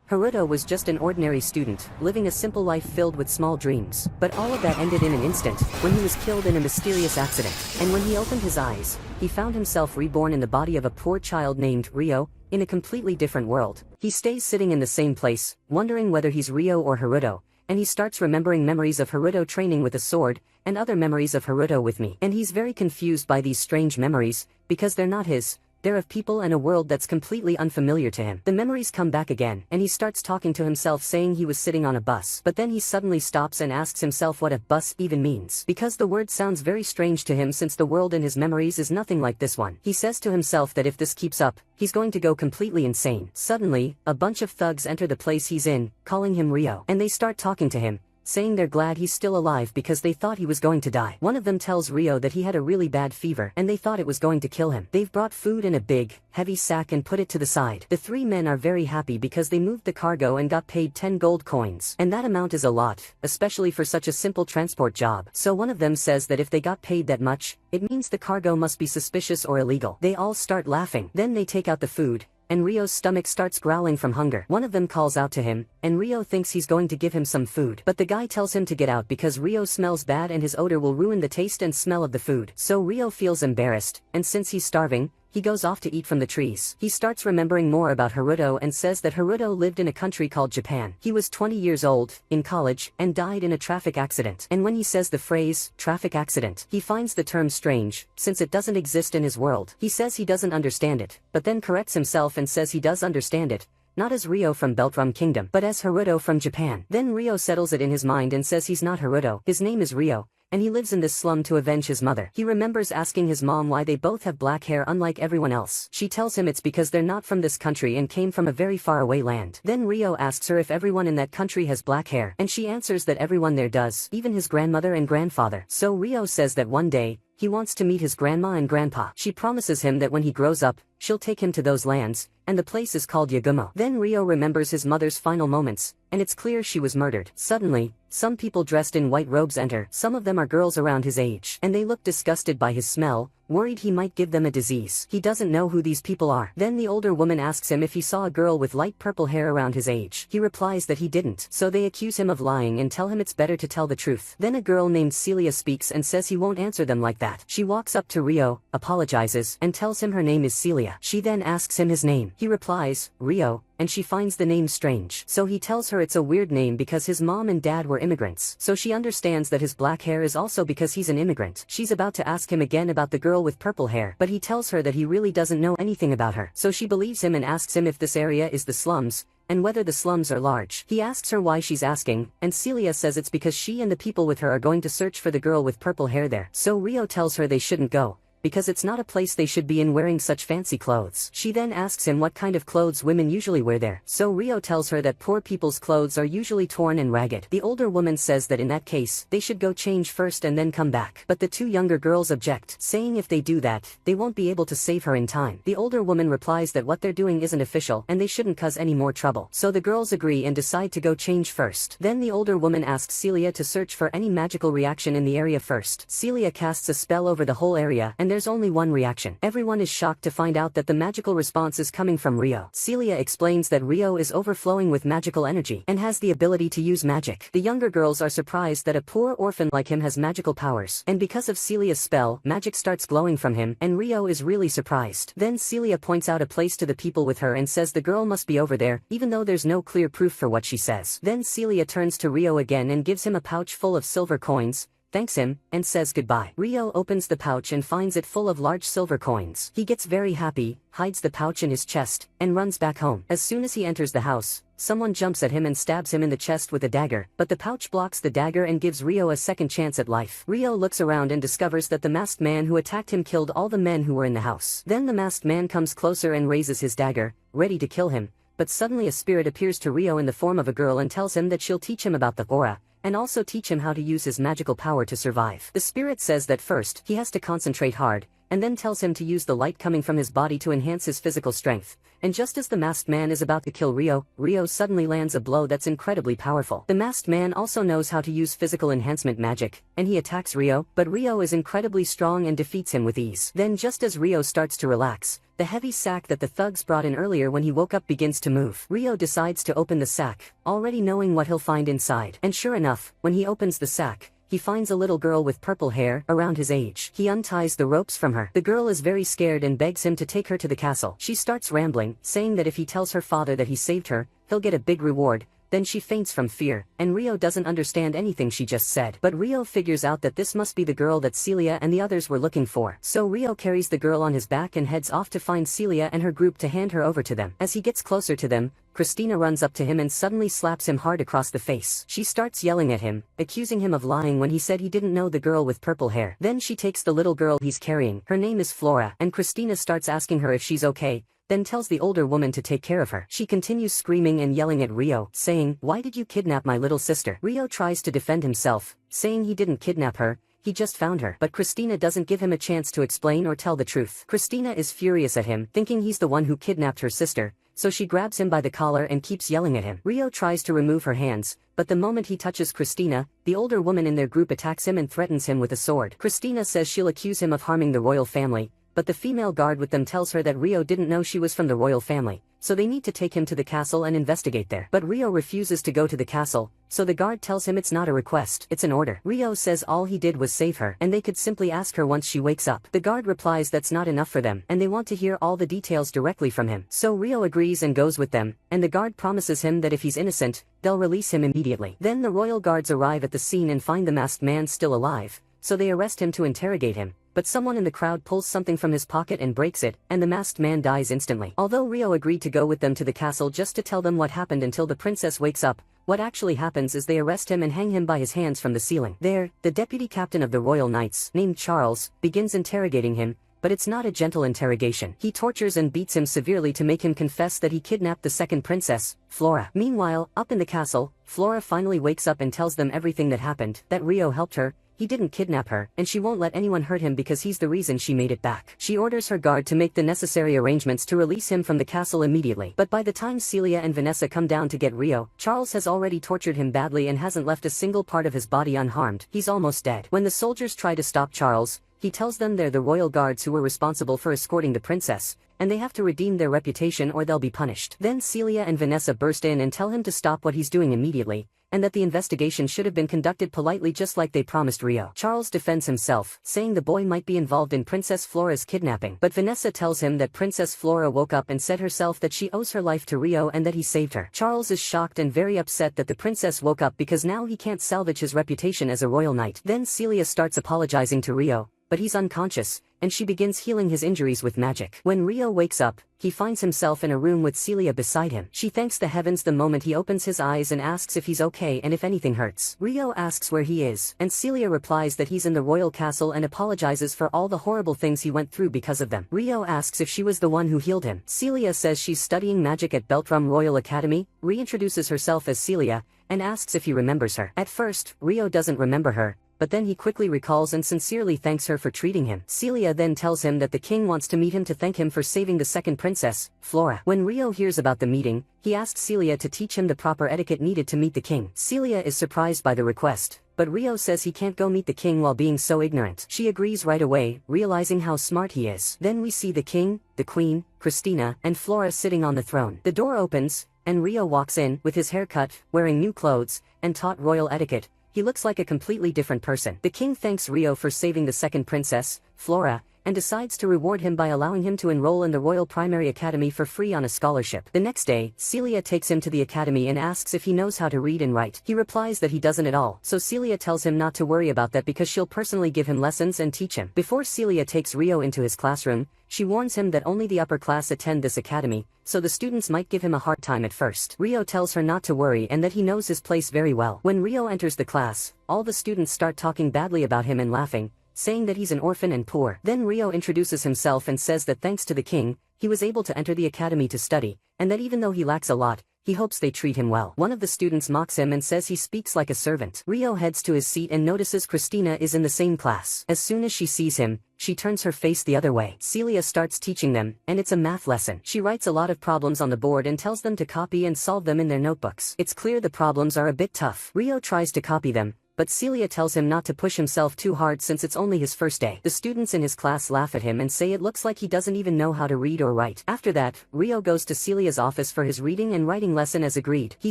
Haruto was just an ordinary student, living a simple life filled with small dreams. But all of that ended in an instant, when he was killed in a mysterious accident. And when he opened his eyes, he found himself reborn in the body of a poor child named Ryo, in a completely different world. He stays sitting in the same place, wondering whether he's Ryo or Haruto, and he starts remembering memories of Haruto training with a sword, and other memories of Haruto with me. And he's very confused by these strange memories, because they're not his. They're of people and a world that's completely unfamiliar to him. The memories come back again, and he starts talking to himself saying he was sitting on a bus. But then he suddenly stops and asks himself what a bus even means. Because the word sounds very strange to him since the world in his memories is nothing like this one. He says to himself that if this keeps up, he's going to go completely insane. Suddenly, a bunch of thugs enter the place he's in, calling him Ryo. And they start talking to him, saying they're glad he's still alive because they thought he was going to die. One of them tells Ryo that he had a really bad fever and they thought it was going to kill him. They've brought food in a big, heavy sack and put it to the side. The three men are very happy because they moved the cargo and got paid 10 gold coins. And that amount is a lot, especially for such a simple transport job. So one of them says that if they got paid that much, it means the cargo must be suspicious or illegal. They all start laughing. Then they take out the food, and Ryo's stomach starts growling from hunger. One of them calls out to him, and Ryo thinks he's going to give him some food. But the guy tells him to get out because Ryo smells bad and his odor will ruin the taste and smell of the food. So Ryo feels embarrassed, and since he's starving, he goes off to eat from the trees. He starts remembering more about Haruto and says that Haruto lived in a country called Japan. He was 20 years old, in college, and died in a traffic accident. And when he says the phrase, traffic accident, he finds the term strange, since it doesn't exist in his world. He says he doesn't understand it, but then corrects himself and says he does understand it, not as Ryo from Beltrum Kingdom, but as Haruto from Japan. Then Ryo settles it in his mind and says he's not Haruto, his name is Ryo, and he lives in this slum to avenge his mother. He remembers asking his mom why they both have black hair unlike everyone else. She tells him it's because they're not from this country and came from a very far away land. Then Ryo asks her if everyone in that country has black hair, and she answers that everyone there does, even his grandmother and grandfather. So Ryo says that one day, he wants to meet his grandma and grandpa. She promises him that when he grows up, she'll take him to those lands, and the place is called Yagumo. Then Ryo remembers his mother's final moments, and it's clear she was murdered. Suddenly, some people dressed in white robes enter. Some of them are girls around his age, and they look disgusted by his smell, worried he might give them a disease. He doesn't know who these people are. Then the older woman asks him if he saw a girl with light purple hair around his age. He replies that he didn't. So they accuse him of lying and tell him it's better to tell the truth. Then a girl named Celia speaks and says he won't answer them like that. She walks up to Ryo, apologizes, and tells him her name is Celia. She then asks him his name. He replies, Ryo, and she finds the name strange. So he tells her it's a weird name because his mom and dad were immigrants. So she understands that his black hair is also because he's an immigrant. She's about to ask him again about the girl with purple hair, but he tells her that he really doesn't know anything about her. So she believes him and asks him if this area is the slums, and whether the slums are large. He asks her why she's asking, and Celia says it's because she and the people with her are going to search for the girl with purple hair there. So Ryo tells her they shouldn't go, because it's not a place they should be in wearing such fancy clothes. She then asks him what kind of clothes women usually wear there. So Ryo tells her that poor people's clothes are usually torn and ragged. The older woman says that in that case, they should go change first and then come back. But the two younger girls object, saying if they do that, they won't be able to save her in time. The older woman replies that what they're doing isn't official and they shouldn't cause any more trouble. So the girls agree and decide to go change first. Then the older woman asks Celia to search for any magical reaction in the area first. Celia casts a spell over the whole area and there's only one reaction. Everyone is shocked to find out that the magical response is coming from Ryo. Celia explains that Ryo is overflowing with magical energy and has the ability to use magic. The younger girls are surprised that a poor orphan like him has magical powers, and because of Celia's spell, magic starts glowing from him, and Ryo is really surprised. Then Celia points out a place to the people with her and says the girl must be over there, even though there's no clear proof for what she says. Then Celia turns to Ryo again and gives him a pouch full of silver coins, thanks him, and says goodbye. Ryo opens the pouch and finds it full of large silver coins. He gets very happy, hides the pouch in his chest, and runs back home. As soon as he enters the house, someone jumps at him and stabs him in the chest with a dagger, but the pouch blocks the dagger and gives Ryo a second chance at life. Ryo looks around and discovers that the masked man who attacked him killed all the men who were in the house. Then the masked man comes closer and raises his dagger, ready to kill him, but suddenly a spirit appears to Ryo in the form of a girl and tells him that she'll teach him about the aura, and also teach him how to use his magical power to survive. The spirit says that first, he has to concentrate hard, and then tells him to use the light coming from his body to enhance his physical strength. And just as the masked man is about to kill Ryo, Ryo suddenly lands a blow that's incredibly powerful. The masked man also knows how to use physical enhancement magic, and he attacks Ryo, but Ryo is incredibly strong and defeats him with ease. Then just as Ryo starts to relax, The heavy sack that the thugs brought in earlier when he woke up begins to move. Rio decides to open the sack, already knowing what he'll find inside. And sure enough, when he opens the sack, he finds a little girl with purple hair, around his age. He unties the ropes from her. The girl is very scared and begs him to take her to the castle. She starts rambling, saying that if he tells her father that he saved her, he'll get a big reward. Then she faints from fear, and Rio doesn't understand anything she just said. But Rio figures out that this must be the girl that Celia and the others were looking for. So Rio carries the girl on his back and heads off to find Celia and her group to hand her over to them. As he gets closer to them, Christina runs up to him and suddenly slaps him hard across the face. She starts yelling at him, accusing him of lying when he said he didn't know the girl with purple hair. Then she takes the little girl he's carrying. Her name is Flora, and Christina starts asking her if she's okay, then tells the older woman to take care of her. She continues screaming and yelling at Rio, saying, "Why did you kidnap my little sister?" Rio tries to defend himself, saying he didn't kidnap her, he just found her. But Christina doesn't give him a chance to explain or tell the truth. Christina is furious at him, thinking he's the one who kidnapped her sister, so she grabs him by the collar and keeps yelling at him. Rio tries to remove her hands, but the moment he touches Christina, the older woman in their group attacks him and threatens him with a sword. Christina says she'll accuse him of harming the royal family, but the female guard with them tells her that Rio didn't know she was from the royal family, so they need to take him to the castle and investigate there. But Rio refuses to go to the castle, so the guard tells him it's not a request, it's an order. Rio says all he did was save her, and they could simply ask her once she wakes up. The guard replies that's not enough for them, and they want to hear all the details directly from him. So Rio agrees and goes with them, and the guard promises him that if he's innocent, they'll release him immediately. Then the royal guards arrive at the scene and find the masked man still alive, so they arrest him to interrogate him. But someone in the crowd pulls something from his pocket and breaks it, and the masked man dies instantly. Although Rio agreed to go with them to the castle just to tell them what happened until the princess wakes up, what actually happens is they arrest him and hang him by his hands from the ceiling. There, the deputy captain of the royal knights, named Charles, begins interrogating him, but it's not a gentle interrogation. He tortures and beats him severely to make him confess that he kidnapped the second princess, Flora. Meanwhile, up in the castle, Flora finally wakes up and tells them everything that happened, that Rio helped her, he didn't kidnap her, and she won't let anyone hurt him because he's the reason she made it back. She orders her guard to make the necessary arrangements to release him from the castle immediately. But by the time Celia and Vanessa come down to get Rio, Charles has already tortured him badly and hasn't left a single part of his body unharmed. He's almost dead. When the soldiers try to stop Charles, he tells them they're the royal guards who were responsible for escorting the princess, and they have to redeem their reputation or they'll be punished. Then Celia and Vanessa burst in and tell him to stop what he's doing immediately, and that the investigation should have been conducted politely just like they promised Rio. Charles defends himself, saying the boy might be involved in Princess Flora's kidnapping. But Vanessa tells him that Princess Flora woke up and said herself that she owes her life to Rio and that he saved her. Charles is shocked and very upset that the princess woke up because now he can't salvage his reputation as a royal knight. Then Celia starts apologizing to Rio, but he's unconscious, and she begins healing his injuries with magic. When Rio wakes up, he finds himself in a room with Celia beside him. She thanks the heavens the moment he opens his eyes and asks if he's okay and if anything hurts. Rio asks where he is, and Celia replies that he's in the royal castle and apologizes for all the horrible things he went through because of them. Rio asks if she was the one who healed him. Celia says she's studying magic at Beltrum Royal Academy, reintroduces herself as Celia, and asks if he remembers her. At first, Rio doesn't remember her, but then he quickly recalls and sincerely thanks her for treating him. Celia then tells him that the king wants to meet him to thank him for saving the second princess, Flora. When Rio hears about the meeting, he asks Celia to teach him the proper etiquette needed to meet the king. Celia is surprised by the request, but Rio says he can't go meet the king while being so ignorant. She agrees right away, realizing how smart he is. Then we see the king, the queen, Christina, and Flora sitting on the throne. The door opens, and Rio walks in, with his hair cut, wearing new clothes, and taught royal etiquette. He looks like a completely different person. The king thanks Rio for saving the second princess, Flora, and decides to reward him by allowing him to enroll in the Royal Primary Academy for free on a scholarship. The next day, Celia takes him to the academy and asks if he knows how to read and write. He replies that he doesn't at all, so Celia tells him not to worry about that because she'll personally give him lessons and teach him. Before Celia takes Rio into his classroom, she warns him that only the upper class attend this academy, so the students might give him a hard time at first. Rio tells her not to worry and that he knows his place very well. When Rio enters the class, all the students start talking badly about him and laughing, saying that he's an orphan and poor. Then Rio introduces himself and says that thanks to the king, he was able to enter the academy to study, and that even though he lacks a lot, he hopes they treat him well. One of the students mocks him and says he speaks like a servant. Rio heads to his seat and notices Christina is in the same class. As soon as she sees him, she turns her face the other way. Celia starts teaching them, and it's a math lesson. She writes a lot of problems on the board and tells them to copy and solve them in their notebooks. It's clear the problems are a bit tough. Rio tries to copy them, but Celia tells him not to push himself too hard since it's only his first day. The students in his class laugh at him and say it looks like he doesn't even know how to read or write. After that, Rio goes to Celia's office for his reading and writing lesson as agreed. He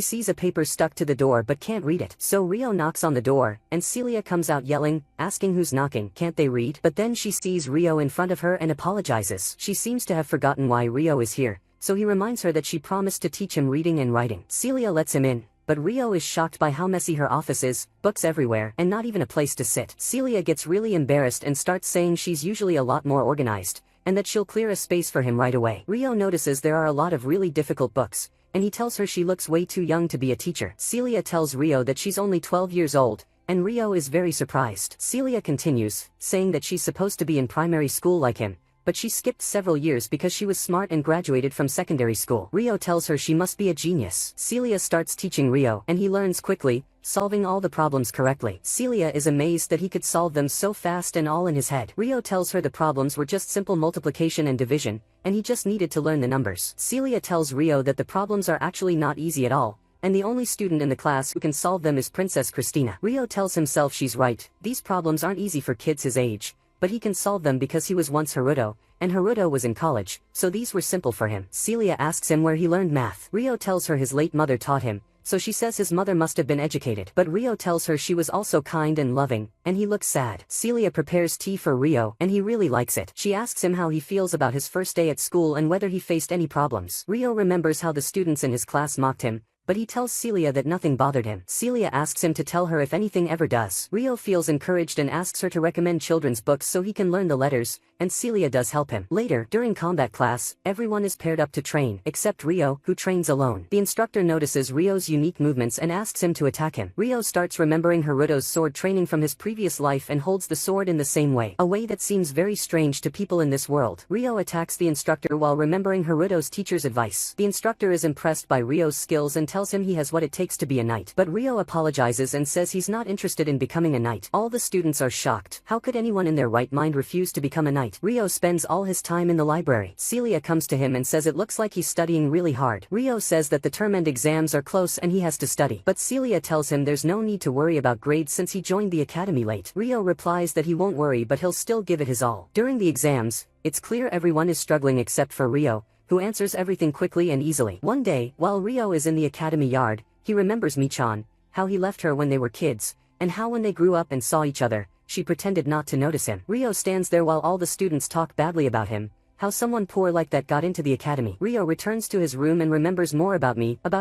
sees a paper stuck to the door but can't read it. So Rio knocks on the door, and Celia comes out yelling, asking who's knocking. Can't they read? But then she sees Rio in front of her and apologizes. She seems to have forgotten why Rio is here, so he reminds her that she promised to teach him reading and writing. Celia lets him in, but Rio is shocked by how messy her office is, books everywhere, and not even a place to sit. Celia gets really embarrassed and starts saying she's usually a lot more organized, and that she'll clear a space for him right away. Rio notices there are a lot of really difficult books, and he tells her she looks way too young to be a teacher. Celia tells Rio that she's only 12 years old, and Rio is very surprised. Celia continues, saying that she's supposed to be in primary school like him, but she skipped several years because she was smart and graduated from secondary school. Rio tells her she must be a genius. Celia starts teaching Rio, and he learns quickly, solving all the problems correctly. Celia is amazed that he could solve them so fast and all in his head. Rio tells her the problems were just simple multiplication and division, and he just needed to learn the numbers. Celia tells Rio that the problems are actually not easy at all, and the only student in the class who can solve them is Princess Christina. Rio tells himself she's right, these problems aren't easy for kids his age, but he can solve them because he was once Haruto, and Haruto was in college, so these were simple for him. Celia asks him where he learned math. Rio tells her his late mother taught him, so she says his mother must have been educated. But Rio tells her she was also kind and loving, and he looks sad. Celia prepares tea for Rio, and he really likes it. She asks him how he feels about his first day at school and whether he faced any problems. Rio remembers how the students in his class mocked him, but he tells Celia that nothing bothered him. Celia asks him to tell her if anything ever does. Rio feels encouraged and asks her to recommend children's books so he can learn the letters, and Celia does help him. Later, during combat class, everyone is paired up to train, except Rio, who trains alone. The instructor notices Rio's unique movements and asks him to attack him. Rio starts remembering Haruto's sword training from his previous life and holds the sword in the same way, a way that seems very strange to people in this world. Rio attacks the instructor while remembering Haruto's teacher's advice. The instructor is impressed by Rio's skills and tells him he has what it takes to be a knight. But Rio apologizes and says he's not interested in becoming a knight. All the students are shocked. How could anyone in their right mind refuse to become a knight? Rio spends all his time in the library. Celia comes to him and says it looks like he's studying really hard. Rio says that the term end exams are close and he has to study. But Celia tells him there's no need to worry about grades since he joined the academy late. Rio replies that he won't worry but he'll still give it his all. During the exams, it's clear everyone is struggling except for Rio, who answers everything quickly and easily. One day, while Rio is in the academy yard, he remembers Michan, how he left her when they were kids, and how when they grew up and saw each other, she pretended not to notice him. Rio stands there while all the students talk badly about him, how someone poor like that got into the academy. Rio returns to his room and remembers more about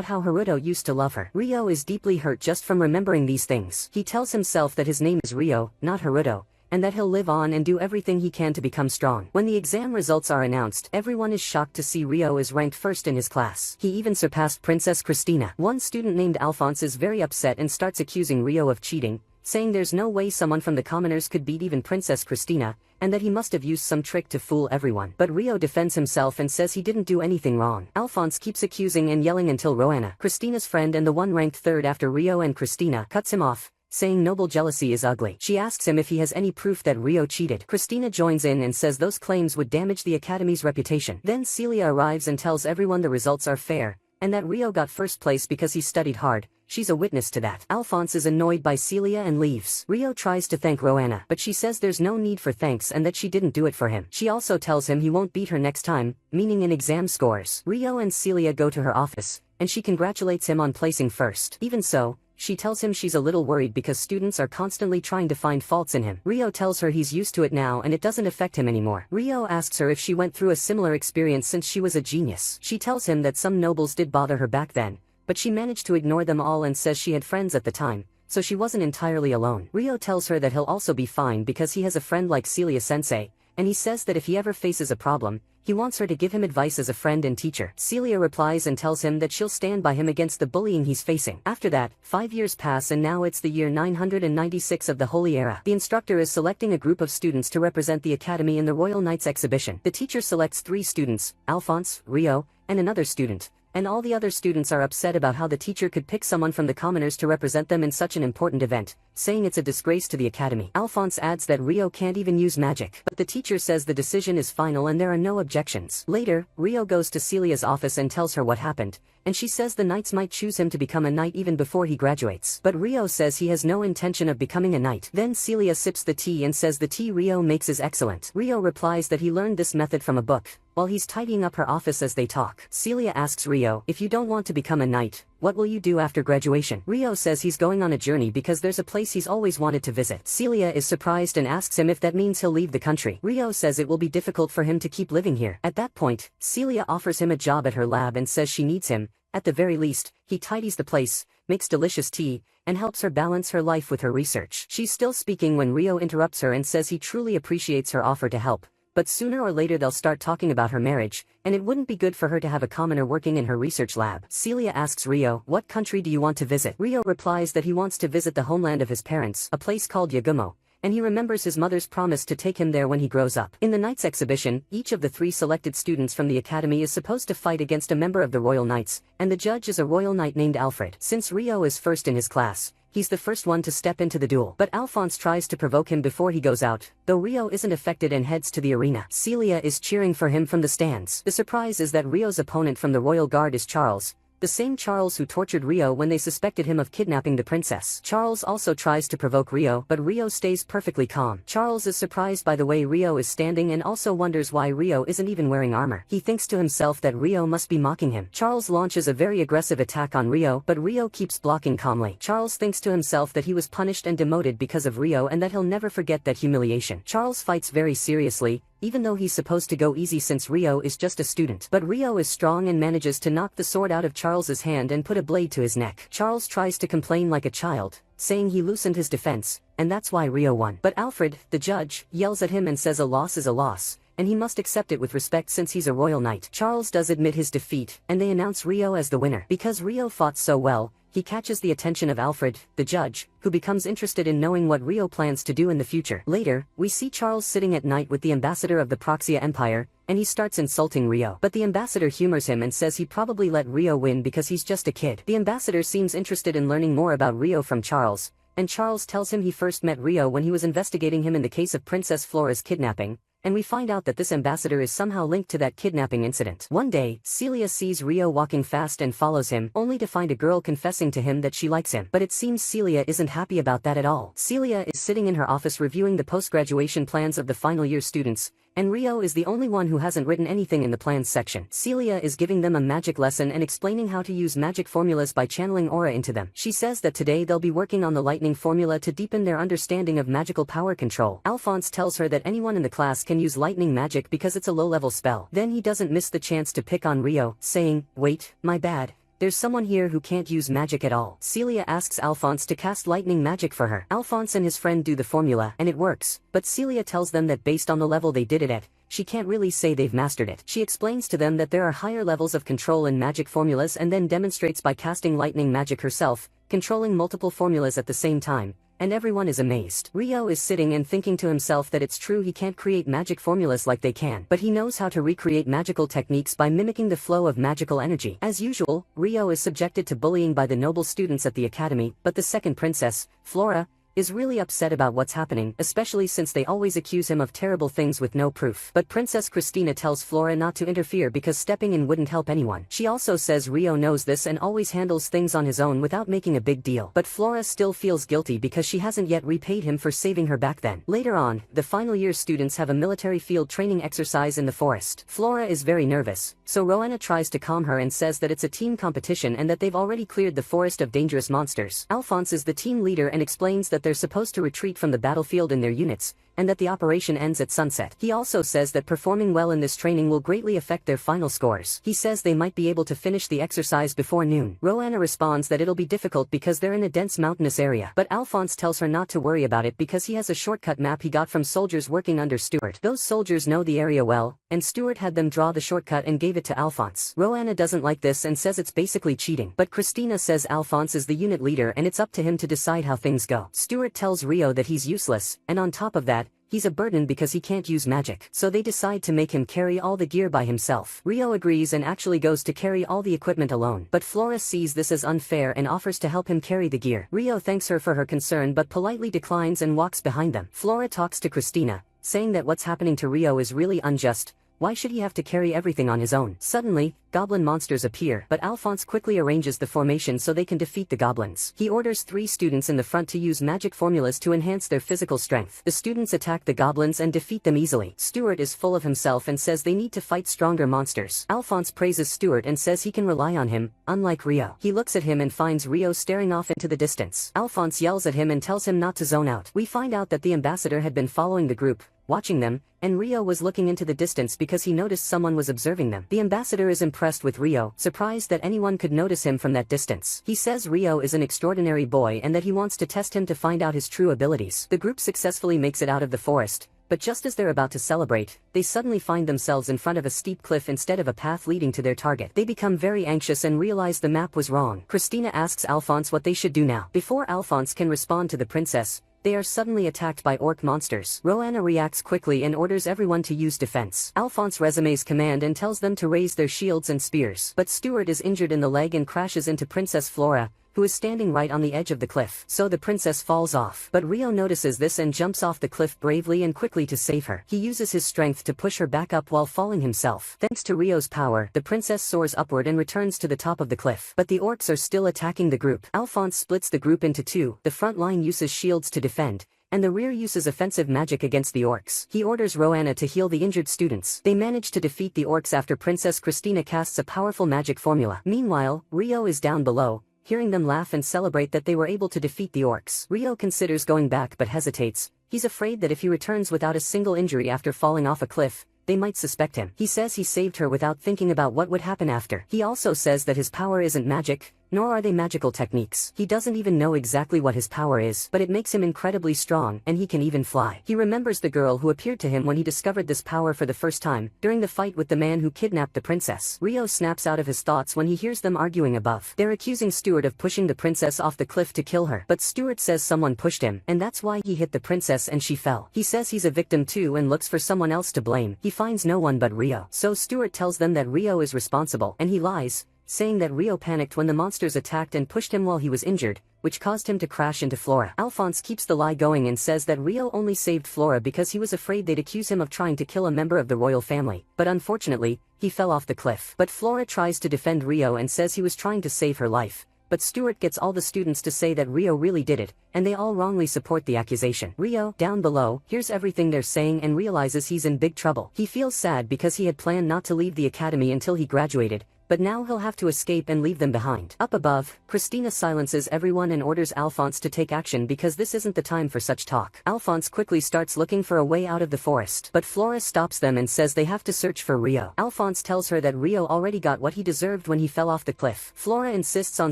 how Haruto used to love her. Rio is deeply hurt just from remembering these things. He tells himself that his name is Rio, not Haruto, and that he'll live on and do everything he can to become strong. When the exam results are announced, everyone is shocked to see Rio is ranked first in his class. He even surpassed Princess Christina. One student named Alphonse is very upset and starts accusing Rio of cheating, saying there's no way someone from the commoners could beat even Princess Christina, and that he must have used some trick to fool everyone. But Rio defends himself and says he didn't do anything wrong. Alphonse keeps accusing and yelling until Roanna, Christina's friend and the one ranked third after Rio and Christina, cuts him off, saying noble jealousy is ugly. She asks him if he has any proof that Rio cheated. Christina joins in and says those claims would damage the academy's reputation. Then Celia arrives and tells everyone the results are fair, and that Rio got first place because he studied hard. She's a witness to that. Alphonse is annoyed by Celia and leaves. Rio tries to thank Roanna, but she says there's no need for thanks and that she didn't do it for him. She also tells him he won't beat her next time, meaning in exam scores. Rio and Celia go to her office, and she congratulates him on placing first. Even so, she tells him she's a little worried because students are constantly trying to find faults in him. Rio tells her he's used to it now and it doesn't affect him anymore. Rio asks her if she went through a similar experience since she was a genius. She tells him that some nobles did bother her back then, but she managed to ignore them all and says she had friends at the time, so she wasn't entirely alone. Rio tells her that he'll also be fine because he has a friend like Celia-sensei, and he says that if he ever faces a problem, he wants her to give him advice as a friend and teacher. Celia replies and tells him that she'll stand by him against the bullying he's facing. After that, 5 years pass and now it's the year 996 of the Holy Era. The instructor is selecting a group of students to represent the academy in the Royal Knights exhibition. The teacher selects 3 students, Alphonse, Rio, and another student, and all the other students are upset about how the teacher could pick someone from the commoners to represent them in such an important event, saying it's a disgrace to the academy. Alphonse adds that Rio can't even use magic, but the teacher says the decision is final and there are no objections. Later, Rio goes to Celia's office and tells her what happened, and she says the knights might choose him to become a knight even before he graduates. But Rio says he has no intention of becoming a knight. Then Celia sips the tea and says the tea Rio makes is excellent. Rio replies that he learned this method from a book. While he's tidying up her office as they talk, Celia asks Rio, if you don't want to become a knight, what will you do after graduation? Rio says he's going on a journey because there's a place he's always wanted to visit. Celia is surprised and asks him if that means he'll leave the country. Rio says it will be difficult for him to keep living here. At that point, Celia offers him a job at her lab and says she needs him. At the very least, he tidies the place, makes delicious tea, and helps her balance her life with her research. She's still speaking when Rio interrupts her and says he truly appreciates her offer to help. But sooner or later they'll start talking about her marriage, and it wouldn't be good for her to have a commoner working in her research lab. Celia asks Rio, what country do you want to visit? Rio replies that he wants to visit the homeland of his parents, a place called Yagumo, and he remembers his mother's promise to take him there when he grows up. In the Knights exhibition, each of the 3 selected students from the academy is supposed to fight against a member of the Royal Knights, and the judge is a royal knight named Alfred. Since Rio is first in his class, he's the first one to step into the duel. But Alphonse tries to provoke him before he goes out, though Rio isn't affected and heads to the arena. Celia is cheering for him from the stands. The surprise is that Rio's opponent from the Royal Guard is Charles, the same Charles who tortured Rio when they suspected him of kidnapping the princess. Charles also tries to provoke Rio, but Rio stays perfectly calm. Charles is surprised by the way Rio is standing and also wonders why Rio isn't even wearing armor. He thinks to himself that Rio must be mocking him. Charles launches a very aggressive attack on Rio, but Rio keeps blocking calmly. Charles thinks to himself that he was punished and demoted because of Rio and that he'll never forget that humiliation. Charles fights very seriously, even though he's supposed to go easy since Rio is just a student. But Rio is strong and manages to knock the sword out of Charles's hand and put a blade to his neck. Charles tries to complain like a child, saying he loosened his defense, and that's why Rio won. But Alfred, the judge, yells at him and says a loss is a loss, and he must accept it with respect since he's a royal knight. Charles does admit his defeat, and they announce Rio as the winner. Because Rio fought so well, he catches the attention of Alfred, the judge, who becomes interested in knowing what Rio plans to do in the future. Later, we see Charles sitting at night with the ambassador of the Proxia Empire, and he starts insulting Rio. But the ambassador humors him and says he probably let Rio win because he's just a kid. The ambassador seems interested in learning more about Rio from Charles, and Charles tells him he first met Rio when he was investigating him in the case of Princess Flora's kidnapping, and we find out that this ambassador is somehow linked to that kidnapping incident. One day, Celia sees Rio walking fast and follows him, only to find a girl confessing to him that she likes him. But it seems Celia isn't happy about that at all. Celia is sitting in her office reviewing the post-graduation plans of the final year students, and Rio is the only one who hasn't written anything in the plans section. Celia is giving them a magic lesson and explaining how to use magic formulas by channeling aura into them. She says that today they'll be working on the lightning formula to deepen their understanding of magical power control. Alphonse tells her that anyone in the class can use lightning magic because it's a low-level spell. Then he doesn't miss the chance to pick on Rio, saying, "Wait, my bad. There's someone here who can't use magic at all." Celia asks Alphonse to cast lightning magic for her. Alphonse and his friend do the formula, and it works, but Celia tells them that based on the level they did it at, she can't really say they've mastered it. She explains to them that there are higher levels of control in magic formulas and then demonstrates by casting lightning magic herself, controlling multiple formulas at the same time, and everyone is amazed. Rio is sitting and thinking to himself that it's true he can't create magic formulas like they can, but he knows how to recreate magical techniques by mimicking the flow of magical energy. As usual, Rio is subjected to bullying by the noble students at the academy, but the second princess, Flora, is really upset about what's happening, especially since they always accuse him of terrible things with no proof. But Princess Christina tells Flora not to interfere because stepping in wouldn't help anyone. She also says Rio knows this and always handles things on his own without making a big deal. But Flora still feels guilty because she hasn't yet repaid him for saving her back then. Later on, the final year students have a military field training exercise in the forest. Flora is very nervous, so Roanna tries to calm her and says that it's a team competition and that they've already cleared the forest of dangerous monsters. Alphonse is the team leader and explains that they're supposed to retreat from the battlefield in their units, and that the operation ends at sunset. He also says that performing well in this training will greatly affect their final scores. He says they might be able to finish the exercise before noon. Roanna responds that it'll be difficult because they're in a dense mountainous area, but Alphonse tells her not to worry about it because he has a shortcut map he got from soldiers working under Stuart. Those soldiers know the area well, and Stuart had them draw the shortcut and gave it to Alphonse. Roanna doesn't like this and says it's basically cheating, but Christina says Alphonse is the unit leader and it's up to him to decide how things go. Stuart tells Rio that he's useless, and on top of that, he's a burden because he can't use magic, so they decide to make him carry all the gear by himself. Rio agrees and actually goes to carry all the equipment alone, but Flora sees this as unfair and offers to help him carry the gear. Rio thanks her for her concern but politely declines and walks behind them. Flora talks to Christina, saying that what's happening to Rio is really unjust, Why should he have to carry everything on his own? Suddenly, goblin monsters appear, but Alphonse quickly arranges the formation so they can defeat the goblins. He orders 3 students in the front to use magic formulas to enhance their physical strength. The students attack the goblins and defeat them easily. Stuart is full of himself and says they need to fight stronger monsters. Alphonse praises Stuart and says he can rely on him, unlike Rio. He looks at him and finds Rio staring off into the distance. Alphonse yells at him and tells him not to zone out. We find out that the ambassador had been following the group, watching them, and Rio was looking into the distance because he noticed someone was observing them. The ambassador is impressed with Rio, surprised that anyone could notice him from that distance. He says Rio is an extraordinary boy and that he wants to test him to find out his true abilities. The group successfully makes it out of the forest, but just as they're about to celebrate, they suddenly find themselves in front of a steep cliff instead of a path leading to their target. They become very anxious and realize the map was wrong. Christina asks Alphonse what they should do now. Before Alphonse can respond to the princess, they are suddenly attacked by orc monsters. Roanna reacts quickly and orders everyone to use defense. Alphonse resumes command and tells them to raise their shields and spears. But Stuart is injured in the leg and crashes into Princess Flora, who is standing right on the edge of the cliff. So the princess falls off. But Rio notices this and jumps off the cliff bravely and quickly to save her. He uses his strength to push her back up while falling himself. Thanks to Rio's power, the princess soars upward and returns to the top of the cliff. But the orcs are still attacking the group. Alphonse splits the group into 2. The front line uses shields to defend, and the rear uses offensive magic against the orcs. He orders Roanna to heal the injured students. They manage to defeat the orcs after Princess Christina casts a powerful magic formula. Meanwhile, Rio is down below, hearing them laugh and celebrate that they were able to defeat the orcs. Rio considers going back but hesitates. He's afraid that if he returns without a single injury after falling off a cliff, they might suspect him. He says he saved her without thinking about what would happen after. He also says that his power isn't magic, nor are they magical techniques. He doesn't even know exactly what his power is, but it makes him incredibly strong, and he can even fly. He remembers the girl who appeared to him when he discovered this power for the first time, during the fight with the man who kidnapped the princess. Rio snaps out of his thoughts when he hears them arguing above. They're accusing Stuart of pushing the princess off the cliff to kill her, but Stuart says someone pushed him, and that's why he hit the princess and she fell. He says he's a victim too and looks for someone else to blame. He finds no one but Rio. So Stuart tells them that Rio is responsible, and he lies, saying that Rio panicked when the monsters attacked and pushed him while he was injured, which caused him to crash into Flora. Alphonse keeps the lie going and says that Rio only saved Flora because he was afraid they'd accuse him of trying to kill a member of the royal family, but unfortunately, he fell off the cliff. But Flora tries to defend Rio and says he was trying to save her life. But Stuart gets all the students to say that Rio really did it, and they all wrongly support the accusation. Rio, down below, hears everything they're saying and realizes he's in big trouble. He feels sad because he had planned not to leave the academy until he graduated, but now he'll have to escape and leave them behind. Up above, Christina silences everyone and orders Alphonse to take action because this isn't the time for such talk. Alphonse quickly starts looking for a way out of the forest, but Flora stops them and says they have to search for Rio. Alphonse tells her that Rio already got what he deserved when he fell off the cliff. Flora insists on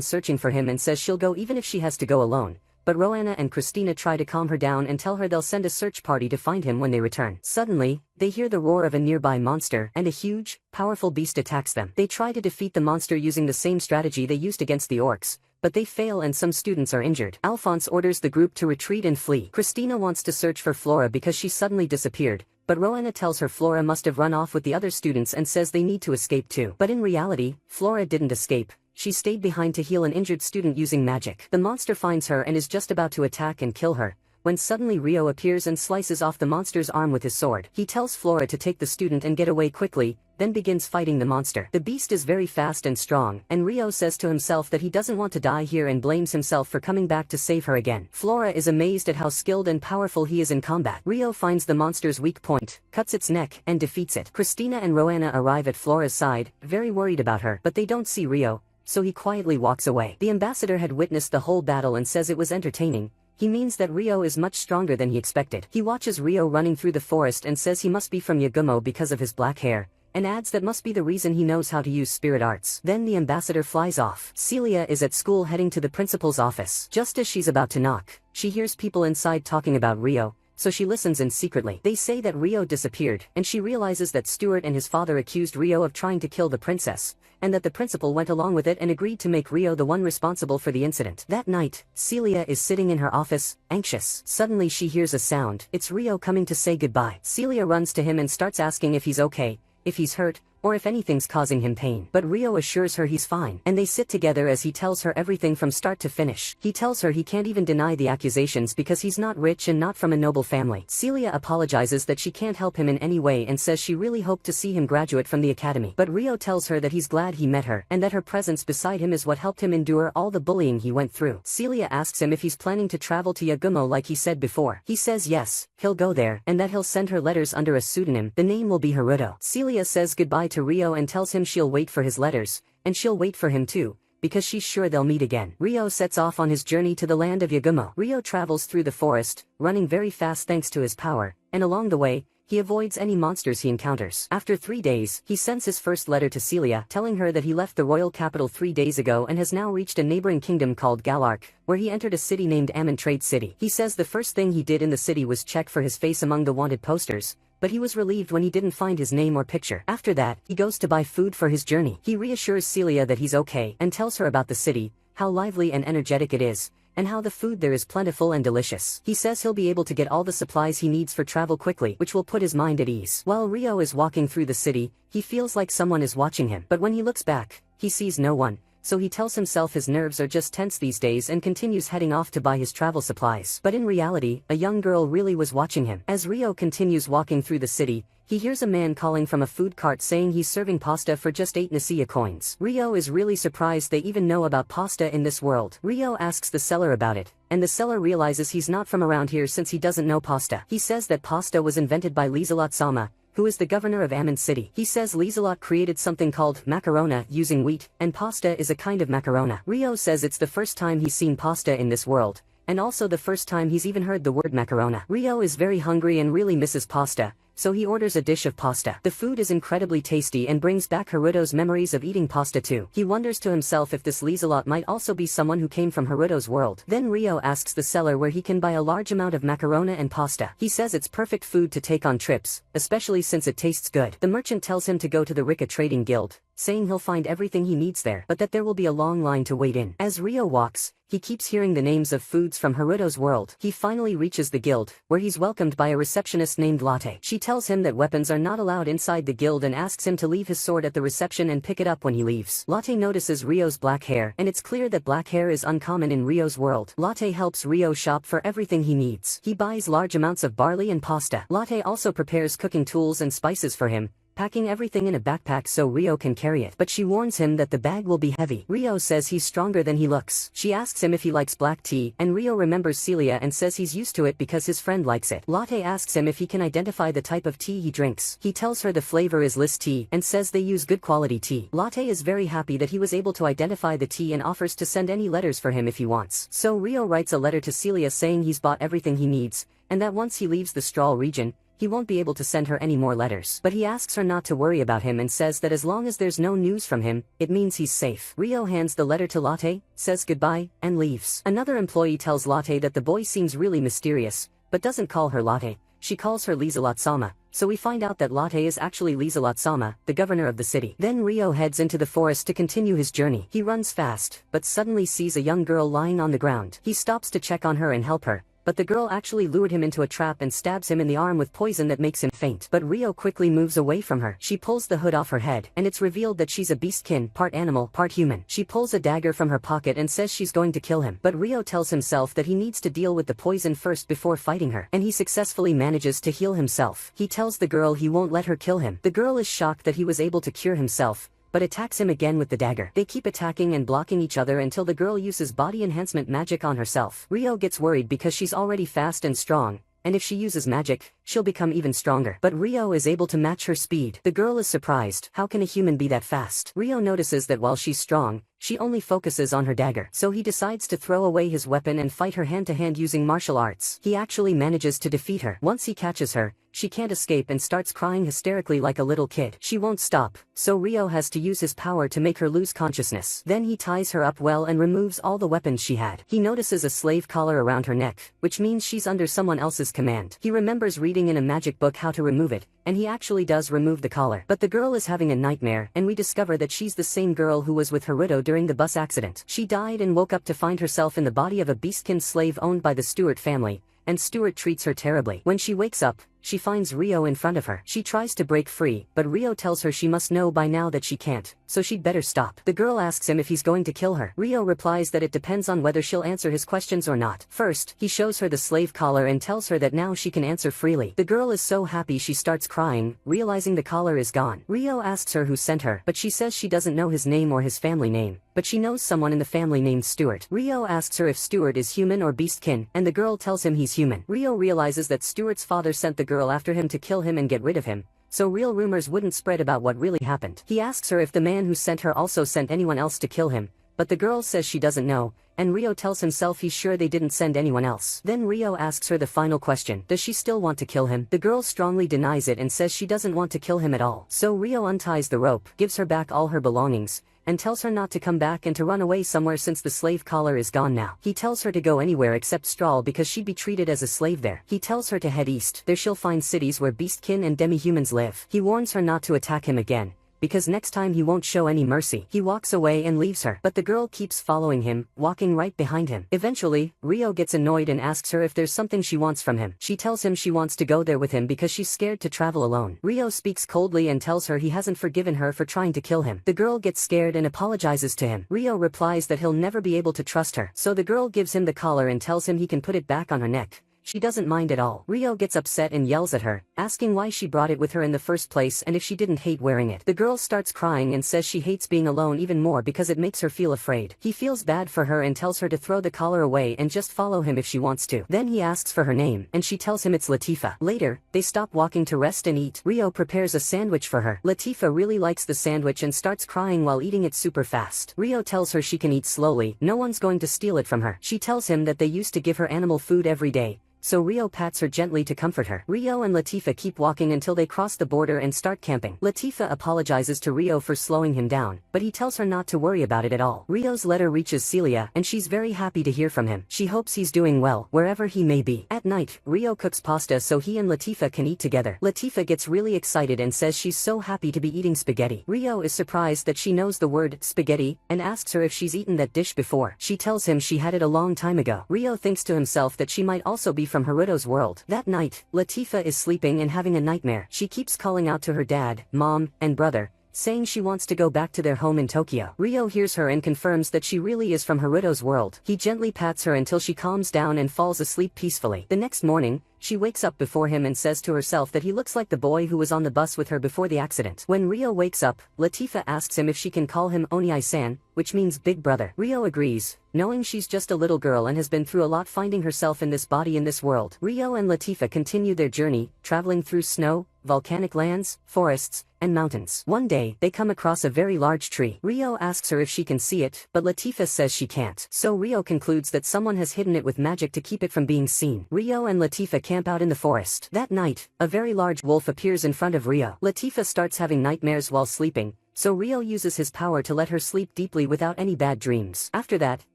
searching for him and says she'll go even if she has to go alone. But Roanna and Christina try to calm her down and tell her they'll send a search party to find him when they return. Suddenly, they hear the roar of a nearby monster, and a huge, powerful beast attacks them. They try to defeat the monster using the same strategy they used against the orcs, but they fail and some students are injured. Alphonse orders the group to retreat and flee. Christina wants to search for Flora because she suddenly disappeared, but Roanna tells her Flora must have run off with the other students and says they need to escape too. But in reality, Flora didn't escape. She stayed behind to heal an injured student using magic. The monster finds her and is just about to attack and kill her, when suddenly Rio appears and slices off the monster's arm with his sword. He tells Flora to take the student and get away quickly, then begins fighting the monster. The beast is very fast and strong, and Rio says to himself that he doesn't want to die here and blames himself for coming back to save her again. Flora is amazed at how skilled and powerful he is in combat. Rio finds the monster's weak point, cuts its neck, and defeats it. Christina and Roanna arrive at Flora's side, very worried about her, but they don't see Rio, so he quietly walks away. The ambassador had witnessed the whole battle and says it was entertaining. He means that Rio is much stronger than he expected. He watches Rio running through the forest and says he must be from Yagumo because of his black hair, and adds that must be the reason he knows how to use spirit arts. Then the ambassador flies off. Celia is at school heading to the principal's office. Just as she's about to knock, she hears people inside talking about Rio, so she listens in secretly. They say that Rio disappeared, and she realizes that Stuart and his father accused Rio of trying to kill the princess, and that the principal went along with it and agreed to make Rio the one responsible for the incident. That night, Celia is sitting in her office, anxious. Suddenly she hears a sound. It's Rio coming to say goodbye. Celia runs to him and starts asking if he's okay, if he's hurt, or if anything's causing him pain. But Rio assures her he's fine, and they sit together as he tells her everything from start to finish. He tells her he can't even deny the accusations because he's not rich and not from a noble family. Celia apologizes that she can't help him in any way and says she really hoped to see him graduate from the academy. But Rio tells her that he's glad he met her, and that her presence beside him is what helped him endure all the bullying he went through. Celia asks him if he's planning to travel to Yagumo like he said before. He says yes, he'll go there, and that he'll send her letters under a pseudonym. The name will be Haruto. Celia says goodbye to Rio and tells him she'll wait for his letters, and she'll wait for him too, because she's sure they'll meet again. Rio sets off on his journey to the land of Yagumo. Rio travels through the forest, running very fast thanks to his power, and along the way, he avoids any monsters he encounters. After 3 days, he sends his first letter to Celia, telling her that he left the royal capital 3 days ago and has now reached a neighboring kingdom called Galark, where he entered a city named Amon Trade City. He says the first thing he did in the city was check for his face among the wanted posters, but he was relieved when he didn't find his name or picture. After that, he goes to buy food for his journey. He reassures Celia that he's okay and tells her about the city, how lively and energetic it is, and how the food there is plentiful and delicious. He says he'll be able to get all the supplies he needs for travel quickly, which will put his mind at ease. While Rio is walking through the city, he feels like someone is watching him. But when he looks back, he sees no one, so he tells himself his nerves are just tense these days and continues heading off to buy his travel supplies. But in reality, a young girl really was watching him. As Rio continues walking through the city, he hears a man calling from a food cart saying he's serving pasta for just 8 Nicia coins. Rio is really surprised they even know about pasta in this world. Rio asks the seller about it, and the seller realizes he's not from around here since he doesn't know pasta. He says that pasta was invented by Lizelot-sama, who is the governor of Amon City. He says Lizelot created something called macarona using wheat, and pasta is a kind of macarona. Rio says it's the first time he's seen pasta in this world, and also the first time he's even heard the word macarona. Rio is very hungry and really misses pasta, so he orders a dish of pasta. The food is incredibly tasty and brings back Haruto's memories of eating pasta too. He wonders to himself if this Lizelot might also be someone who came from Haruto's world. Then Rio asks the seller where he can buy a large amount of macarona and pasta. He says it's perfect food to take on trips, especially since it tastes good. The merchant tells him to go to the Rika Trading Guild, saying he'll find everything he needs there, but that there will be a long line to wait in. As Rio walks, he keeps hearing the names of foods from Haruto's world. He finally reaches the guild, where he's welcomed by a receptionist named Latte. She tells him that weapons are not allowed inside the guild and asks him to leave his sword at the reception and pick it up when he leaves. Latte notices Rio's black hair, and it's clear that black hair is uncommon in Rio's world. Latte helps Rio shop for everything he needs. He buys large amounts of barley and pasta. Latte also prepares cooking tools and spices for him, packing everything in a backpack so Rio can carry it. But she warns him that the bag will be heavy. Rio says he's stronger than he looks. She asks him if he likes black tea, and Rio remembers Celia and says he's used to it because his friend likes it. Latte asks him if he can identify the type of tea he drinks. He tells her the flavor is Lis tea, and says they use good quality tea. Latte is very happy that he was able to identify the tea and offers to send any letters for him if he wants. So Rio writes a letter to Celia saying he's bought everything he needs, and that once he leaves the Strahl region, he won't be able to send her any more letters. But he asks her not to worry about him and says that as long as there's no news from him, it means he's safe. Rio hands the letter to Latte, says goodbye, and leaves. Another employee tells Latte that the boy seems really mysterious, but doesn't call her Latte. She calls her Lizelot-sama, so we find out that Latte is actually Lizelot-sama, the governor of the city. Then Rio heads into the forest to continue his journey. He runs fast, but suddenly sees a young girl lying on the ground. He stops to check on her and help her, but the girl actually lured him into a trap and stabs him in the arm with poison that makes him faint. But Rio quickly moves away from her. She pulls the hood off her head, and it's revealed that she's a beastkin, part animal, part human. She pulls a dagger from her pocket and says she's going to kill him. But Rio tells himself that he needs to deal with the poison first before fighting her, and he successfully manages to heal himself. He tells the girl he won't let her kill him. The girl is shocked that he was able to cure himself, but attacks him again with the dagger. They keep attacking and blocking each other until the girl uses body enhancement magic on herself. Rio gets worried because she's already fast and strong, and if she uses magic, she'll become even stronger. But Rio is able to match her speed. The girl is surprised. How can a human be that fast? Rio notices that while she's strong, she only focuses on her dagger. So he decides to throw away his weapon and fight her hand-to-hand using martial arts. He actually manages to defeat her. Once he catches her, she can't escape and starts crying hysterically like a little kid. She won't stop, so Rio has to use his power to make her lose consciousness. Then he ties her up well and removes all the weapons she had. He notices a slave collar around her neck, which means she's under someone else's command. He remembers reading in a magic book how to remove it, and he actually does remove the collar. But the girl is having a nightmare, and we discover that she's the same girl who was with Haruto during the bus accident. She died and woke up to find herself in the body of a beastkin slave owned by the Stewart family, and Stewart treats her terribly. When she wakes up, she finds Rio in front of her. She tries to break free, but Rio tells her she must know by now that she can't, so she'd better stop. The girl asks him if he's going to kill her. Rio replies that it depends on whether she'll answer his questions or not. First, he shows her the slave collar and tells her that now she can answer freely. The girl is so happy she starts crying, realizing the collar is gone. Rio asks her who sent her, but she says she doesn't know his name or his family name, but she knows someone in the family named Stuart. Rio asks her if Stuart is human or beastkin, and the girl tells him he's human. Rio realizes that Stuart's father sent the girl after him to kill him and get rid of him, so real rumors wouldn't spread about what really happened. He asks her if the man who sent her also sent anyone else to kill him, but the girl says she doesn't know, and Rio tells himself he's sure they didn't send anyone else. Then Rio asks her the final question: does she still want to kill him? The girl strongly denies it and says she doesn't want to kill him at all. So Rio unties the rope, gives her back all her belongings, and tells her not to come back and to run away somewhere since the slave collar is gone now. He tells her to go anywhere except Strahl because she'd be treated as a slave there. He tells her to head east. There she'll find cities where beastkin and demi-humans live. He warns her not to attack him again, because next time he won't show any mercy. He walks away and leaves her, but the girl keeps following him, walking right behind him. Eventually, Rio gets annoyed and asks her if there's something she wants from him. She tells him she wants to go there with him because she's scared to travel alone. Rio speaks coldly and tells her he hasn't forgiven her for trying to kill him. The girl gets scared and apologizes to him. Rio replies that he'll never be able to trust her, so the girl gives him the collar and tells him he can put it back on her neck. She doesn't mind at all. Rio gets upset and yells at her, asking why she brought it with her in the first place and if she didn't hate wearing it. The girl starts crying and says she hates being alone even more because it makes her feel afraid. He feels bad for her and tells her to throw the collar away and just follow him if she wants to. Then he asks for her name, and she tells him it's Latifa. Later, they stop walking to rest and eat. Rio prepares a sandwich for her. Latifa really likes the sandwich and starts crying while eating it super fast. Rio tells her she can eat slowly, no one's going to steal it from her. She tells him that they used to give her animal food every day, so Rio pats her gently to comfort her. Rio and Latifa keep walking until they cross the border and start camping. Latifa apologizes to Rio for slowing him down, but he tells her not to worry about it at all. Rio's letter reaches Celia, and she's very happy to hear from him. She hopes he's doing well, wherever he may be. At night, Rio cooks pasta so he and Latifa can eat together. Latifa gets really excited and says she's so happy to be eating spaghetti. Rio is surprised that she knows the word spaghetti, and asks her if she's eaten that dish before. She tells him she had it a long time ago. Rio thinks to himself that she might also be from Haruto's world. That night, Latifa is sleeping and having a nightmare. She keeps calling out to her dad, mom, and brother, saying she wants to go back to their home in Tokyo. Rio hears her and confirms that she really is from Haruto's world. He gently pats her until she calms down and falls asleep peacefully. The next morning, she wakes up before him and says to herself that he looks like the boy who was on the bus with her before the accident. When Rio wakes up, Latifa asks him if she can call him Oniai-san, which means big brother. Rio agrees, knowing she's just a little girl and has been through a lot finding herself in this body in this world. Rio and Latifa continue their journey, traveling through snow, volcanic lands, forests, and mountains. One day, they come across a very large tree. Rio asks her if she can see it, but Latifa says she can't. So Rio concludes that someone has hidden it with magic to keep it from being seen. Rio and Latifa camp out in the forest. That night, a very large wolf appears in front of Rio. Latifa starts having nightmares while sleeping, so Rio uses his power to let her sleep deeply without any bad dreams. After that,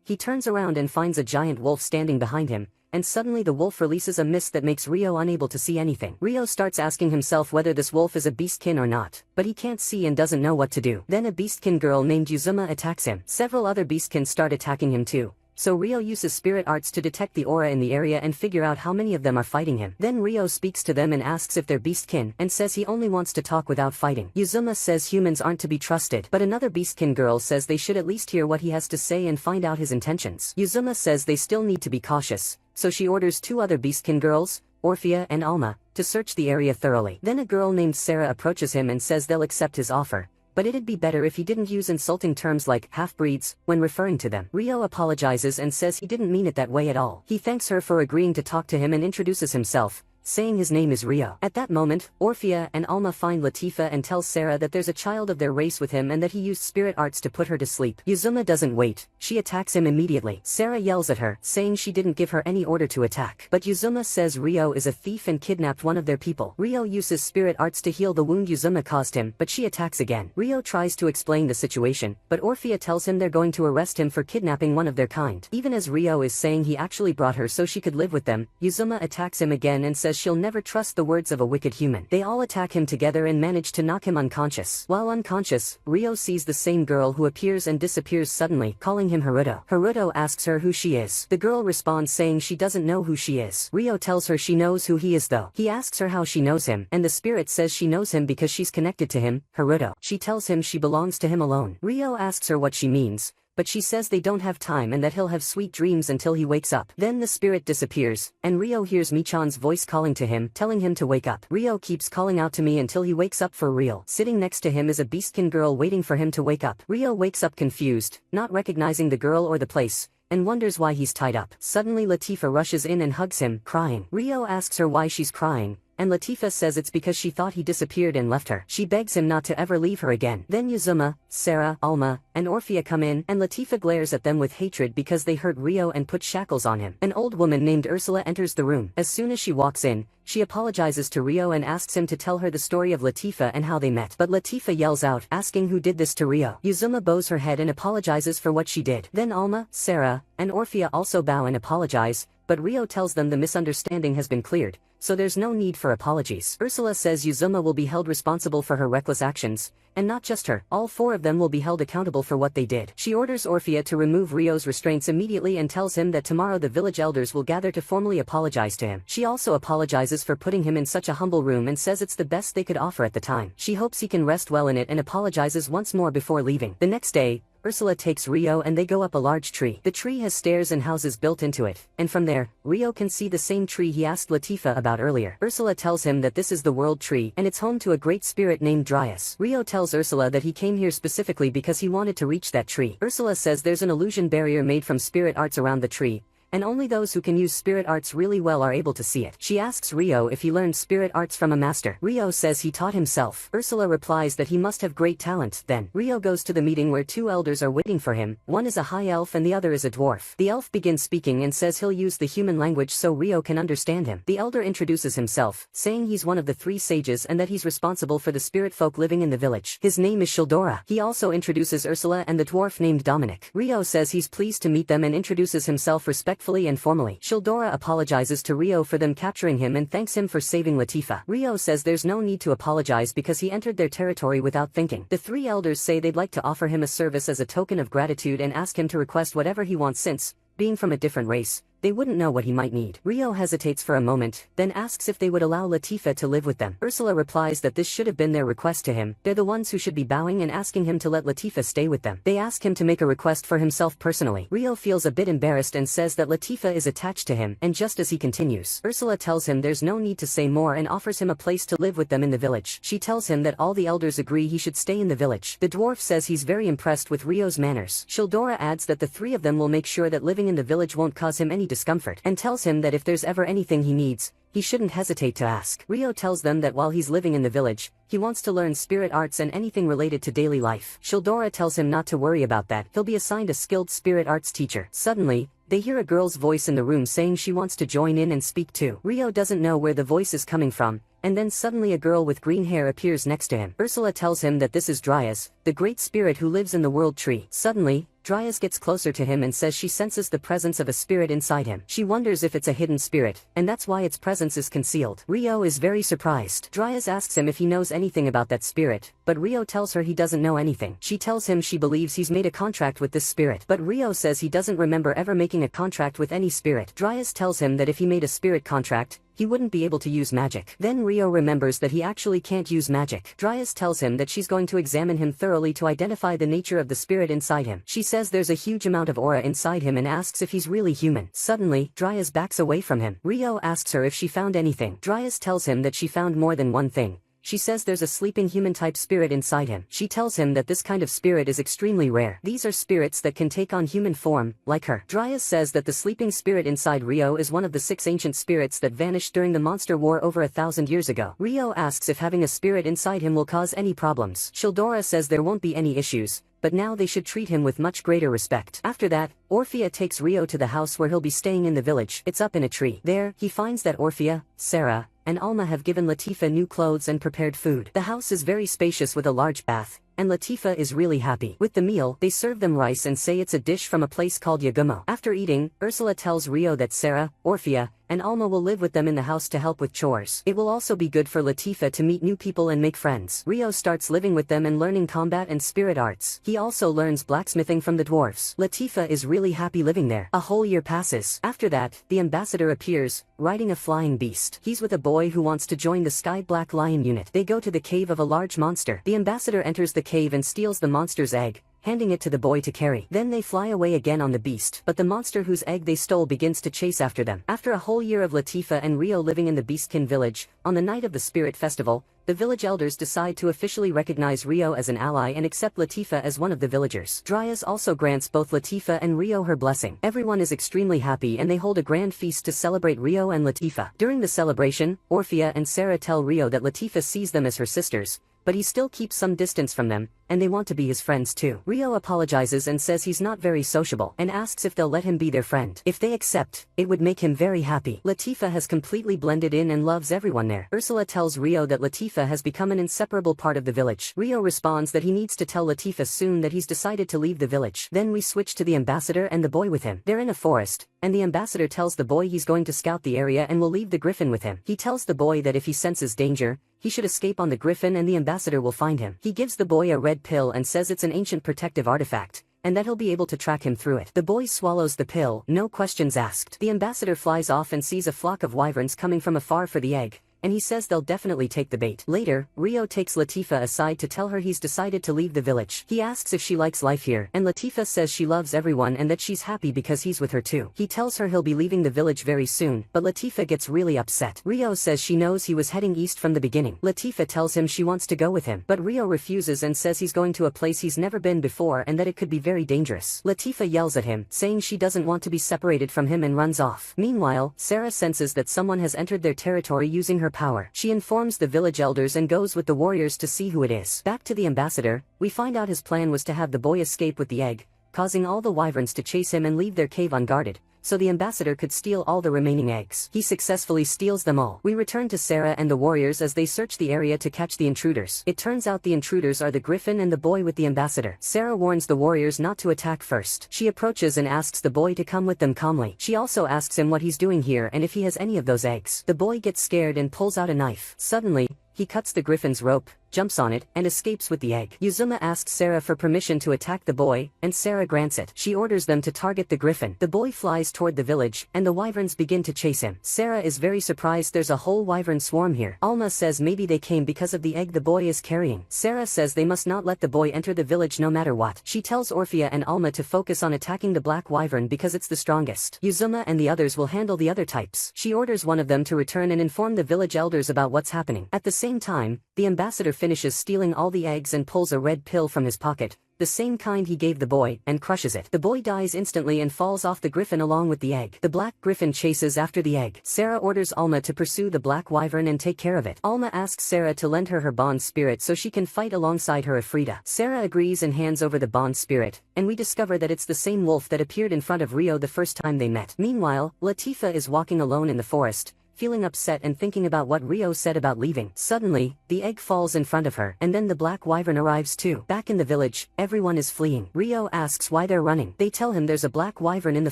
he turns around and finds a giant wolf standing behind him, and suddenly the wolf releases a mist that makes Rio unable to see anything. Rio starts asking himself whether this wolf is a beastkin or not, but he can't see and doesn't know what to do. Then a beastkin girl named Yuzuma attacks him. Several other beastkins start attacking him too, so Rio uses spirit arts to detect the aura in the area and figure out how many of them are fighting him. Then Rio speaks to them and asks if they're beastkin, and says he only wants to talk without fighting. Yuzuma says humans aren't to be trusted, but another beastkin girl says they should at least hear what he has to say and find out his intentions. Yuzuma says they still need to be cautious, so she orders two other beastkin girls, Orphea and Alma, to search the area thoroughly. Then a girl named Sarah approaches him and says they'll accept his offer, but it'd be better if he didn't use insulting terms like half-breeds when referring to them. Rio apologizes and says he didn't mean it that way at all. He thanks her for agreeing to talk to him and introduces himself, saying his name is Rio. At that moment, Orphea and Alma find Latifa and tell Sarah that there's a child of their race with him and that he used spirit arts to put her to sleep. Yuzuma doesn't wait. She attacks him immediately. Sarah yells at her, saying she didn't give her any order to attack. But Yuzuma says Rio is a thief and kidnapped one of their people. Rio uses spirit arts to heal the wound Yuzuma caused him, but she attacks again. Rio tries to explain the situation, but Orphea tells him they're going to arrest him for kidnapping one of their kind. Even as Rio is saying he actually brought her so she could live with them, Yuzuma attacks him again and says says she'll never trust the words of a wicked human. They all attack him together and manage to knock him unconscious. While unconscious, Rio sees the same girl who appears and disappears suddenly, calling him Haruto. Haruto asks her who she is. The girl responds saying she doesn't know who she is. Rio tells her she knows who he is though. He asks her how she knows him, and the spirit says she knows him because she's connected to him, Haruto. She tells him she belongs to him alone. Rio asks her what she means, but she says they don't have time and that he'll have sweet dreams until he wakes up. Then the spirit disappears, and Rio hears Michan's voice calling to him, telling him to wake up. Rio keeps calling out to me until he wakes up for real. Sitting next to him is a beastkin girl waiting for him to wake up. Rio wakes up confused, not recognizing the girl or the place, and wonders why he's tied up. Suddenly Latifah rushes in and hugs him, crying. Rio asks her why she's crying, and Latifah says it's because she thought he disappeared and left her. She begs him not to ever leave her again. Then Yuzuma, Sarah, Alma, and Orphea come in, and Latifah glares at them with hatred because they hurt Rio and put shackles on him. An old woman named Ursula enters the room. As soon as she walks in, she apologizes to Rio and asks him to tell her the story of Latifah and how they met. But Latifah yells out, asking who did this to Rio. Yuzuma bows her head and apologizes for what she did. Then Alma, Sarah, and Orphea also bow and apologize, but Rio tells them the misunderstanding has been cleared, so there's no need for apologies. Ursula says Yuzuma will be held responsible for her reckless actions, and not just her, all four of them will be held accountable for what they did. She orders Orphea to remove Rio's restraints immediately and tells him that tomorrow the village elders will gather to formally apologize to him. She also apologizes for putting him in such a humble room and says it's the best they could offer at the time. She hopes he can rest well in it and apologizes once more before leaving. The next day, Ursula takes Rio and they go up a large tree. The tree has stairs and houses built into it, and from there, Rio can see the same tree he asked Latifah about earlier. Ursula tells him that this is the world tree, and it's home to a great spirit named Dryas. Rio tells Ursula that he came here specifically because he wanted to reach that tree. Ursula says there's an illusion barrier made from spirit arts around the tree, and only those who can use spirit arts really well are able to see it. She asks Rio if he learned spirit arts from a master. Rio says he taught himself. Ursula replies that he must have great talent. Then, Rio goes to the meeting where two elders are waiting for him. One is a high elf and the other is a dwarf. The elf begins speaking and says he'll use the human language so Rio can understand him. The elder introduces himself, saying he's one of the three sages and that he's responsible for the spirit folk living in the village. His name is Shildora. He also introduces Ursula and the dwarf named Dominic. Rio says he's pleased to meet them and introduces himself respectfully and formally. Shildora apologizes to Rio for them capturing him and thanks him for saving Latifah. Rio says there's no need to apologize because he entered their territory without thinking. The three elders say they'd like to offer him a service as a token of gratitude and ask him to request whatever he wants since, being from a different race, they wouldn't know what he might need. Rio hesitates for a moment, then asks if they would allow Latifah to live with them. Ursula replies that this should have been their request to him. They're the ones who should be bowing and asking him to let Latifah stay with them. They ask him to make a request for himself personally. Rio feels a bit embarrassed and says that Latifah is attached to him, and just as he continues, Ursula tells him there's no need to say more and offers him a place to live with them in the village. She tells him that all the elders agree he should stay in the village. The dwarf says he's very impressed with Rio's manners. Shildora adds that the three of them will make sure that living in the village won't cause him any discomfort, and tells him that if there's ever anything he needs, he shouldn't hesitate to ask. Rio tells them that while he's living in the village, he wants to learn spirit arts and anything related to daily life. Shildora tells him not to worry about that, he'll be assigned a skilled spirit arts teacher. Suddenly, they hear a girl's voice in the room saying she wants to join in and speak too. Rio doesn't know where the voice is coming from, and then suddenly a girl with green hair appears next to him. Ursula tells him that this is Dryas, the great spirit who lives in the world tree. Suddenly, Dryas gets closer to him and says she senses the presence of a spirit inside him. She wonders if it's a hidden spirit, and that's why its presence is concealed. Rio is very surprised. Dryas asks him if he knows anything about that spirit, but Rio tells her he doesn't know anything. She tells him she believes he's made a contract with this spirit, but Rio says he doesn't remember ever making a contract with any spirit. Dryas tells him that if he made a spirit contract, he wouldn't be able to use magic. Then Rio remembers that he actually can't use magic. Dryas tells him that she's going to examine him thoroughly to identify the nature of the spirit inside him. She says there's a huge amount of aura inside him and asks if he's really human. Suddenly, Dryas backs away from him. Rio asks her if she found anything. Dryas tells him that she found more than one thing. She says there's a sleeping human-type spirit inside him. She tells him that this kind of spirit is extremely rare. These are spirits that can take on human form, like her. Dryas says that the sleeping spirit inside Rio is one of the 6 ancient spirits that vanished during the monster war over 1,000 years ago. Rio asks if having a spirit inside him will cause any problems. Shildora says there won't be any issues, but now they should treat him with much greater respect. After that, Orphea takes Rio to the house where he'll be staying in the village. It's up in a tree. There, he finds that Orphea, Sarah, and Alma have given Latifah new clothes and prepared food. The house is very spacious with a large bath, and Latifah is really happy. With the meal, they serve them rice and say it's a dish from a place called Yagumo. After eating, Ursula tells Rio that Sarah, Orphea, and Alma will live with them in the house to help with chores. It will also be good for Latifah to meet new people and make friends. Rio starts living with them and learning combat and spirit arts. He also learns blacksmithing from the dwarfs. Latifah is really happy living there. A whole year passes. After that, the ambassador appears, riding a flying beast. He's with a boy who wants to join the Sky Black Lion unit. They go to the cave of a large monster. The ambassador enters the cave and steals the monster's egg, handing it to the boy to carry. Then they fly away again on the beast, but the monster whose egg they stole begins to chase after them. After a whole year of Latifah and Rio living in the Beastkin village, on the night of the Spirit Festival, the village elders decide to officially recognize Rio as an ally and accept Latifah as one of the villagers. Dryas also grants both Latifah and Rio her blessing. Everyone is extremely happy and they hold a grand feast to celebrate Rio and Latifah. During the celebration, Orphea and Sarah tell Rio that Latifah sees them as her sisters, but he still keeps some distance from them, and they want to be his friends too. Rio apologizes and says he's not very sociable, and asks if they'll let him be their friend. If they accept, it would make him very happy. Latifah has completely blended in and loves everyone there. Ursula tells Rio that Latifah has become an inseparable part of the village. Rio responds that he needs to tell Latifah soon that he's decided to leave the village. Then we switch to the ambassador and the boy with him. They're in a forest, and the ambassador tells the boy he's going to scout the area and will leave the griffin with him. He tells the boy that if he senses danger, he should escape on the griffin and the ambassador will find him. He gives the boy a red pill and says it's an ancient protective artifact, and that he'll be able to track him through it. The boy swallows the pill, no questions asked. The ambassador flies off and sees a flock of wyverns coming from afar for the egg, and he says they'll definitely take the bait. Later, Rio takes Latifah aside to tell her he's decided to leave the village. He asks if she likes life here, and Latifah says she loves everyone and that she's happy because he's with her too. He tells her he'll be leaving the village very soon, but Latifah gets really upset. Rio says she knows he was heading east from the beginning. Latifah tells him she wants to go with him, but Rio refuses and says he's going to a place he's never been before and that it could be very dangerous. Latifah yells at him, saying she doesn't want to be separated from him and runs off. Meanwhile, Sarah senses that someone has entered their territory using her power. She informs the village elders and goes with the warriors to see who it is. Back to the ambassador, we find out his plan was to have the boy escape with the egg, causing all the wyverns to chase him and leave their cave unguarded, so the ambassador could steal all the remaining eggs. He successfully steals them all. We return to Sarah and the warriors as they search the area to catch the intruders. It turns out the intruders are the griffin and the boy with the ambassador. Sarah warns the warriors not to attack first. She approaches and asks the boy to come with them calmly. She also asks him what he's doing here and if he has any of those eggs. The boy gets scared and pulls out a knife. Suddenly, he cuts the griffin's rope, jumps on it, and escapes with the egg. Yuzuma asks Sarah for permission to attack the boy, and Sarah grants it. She orders them to target the griffin. The boy flies toward the village, and the wyverns begin to chase him. Sarah is very surprised there's a whole wyvern swarm here. Alma says maybe they came because of the egg the boy is carrying. Sarah says they must not let the boy enter the village no matter what. She tells Orphea and Alma to focus on attacking the black wyvern because it's the strongest. Yuzuma and the others will handle the other types. She orders one of them to return and inform the village elders about what's happening. At the same time, the ambassador finishes stealing all the eggs and pulls a red pill from his pocket, the same kind he gave the boy, and crushes it. The boy dies instantly and falls off the griffin along with the egg. The black griffin chases after the egg. Sarah orders Alma to pursue the black wyvern and take care of it. Alma asks Sarah to lend her bond spirit so she can fight alongside her Afrida. Sarah agrees and hands over the bond spirit, and we discover that it's the same wolf that appeared in front of Rio the first time they met. Meanwhile, Latifah is walking alone in the forest, feeling upset and thinking about what Rio said about leaving. Suddenly, the egg falls in front of her, and then the black wyvern arrives too. Back in the village, everyone is fleeing. Rio asks why they're running. They tell him there's a black wyvern in the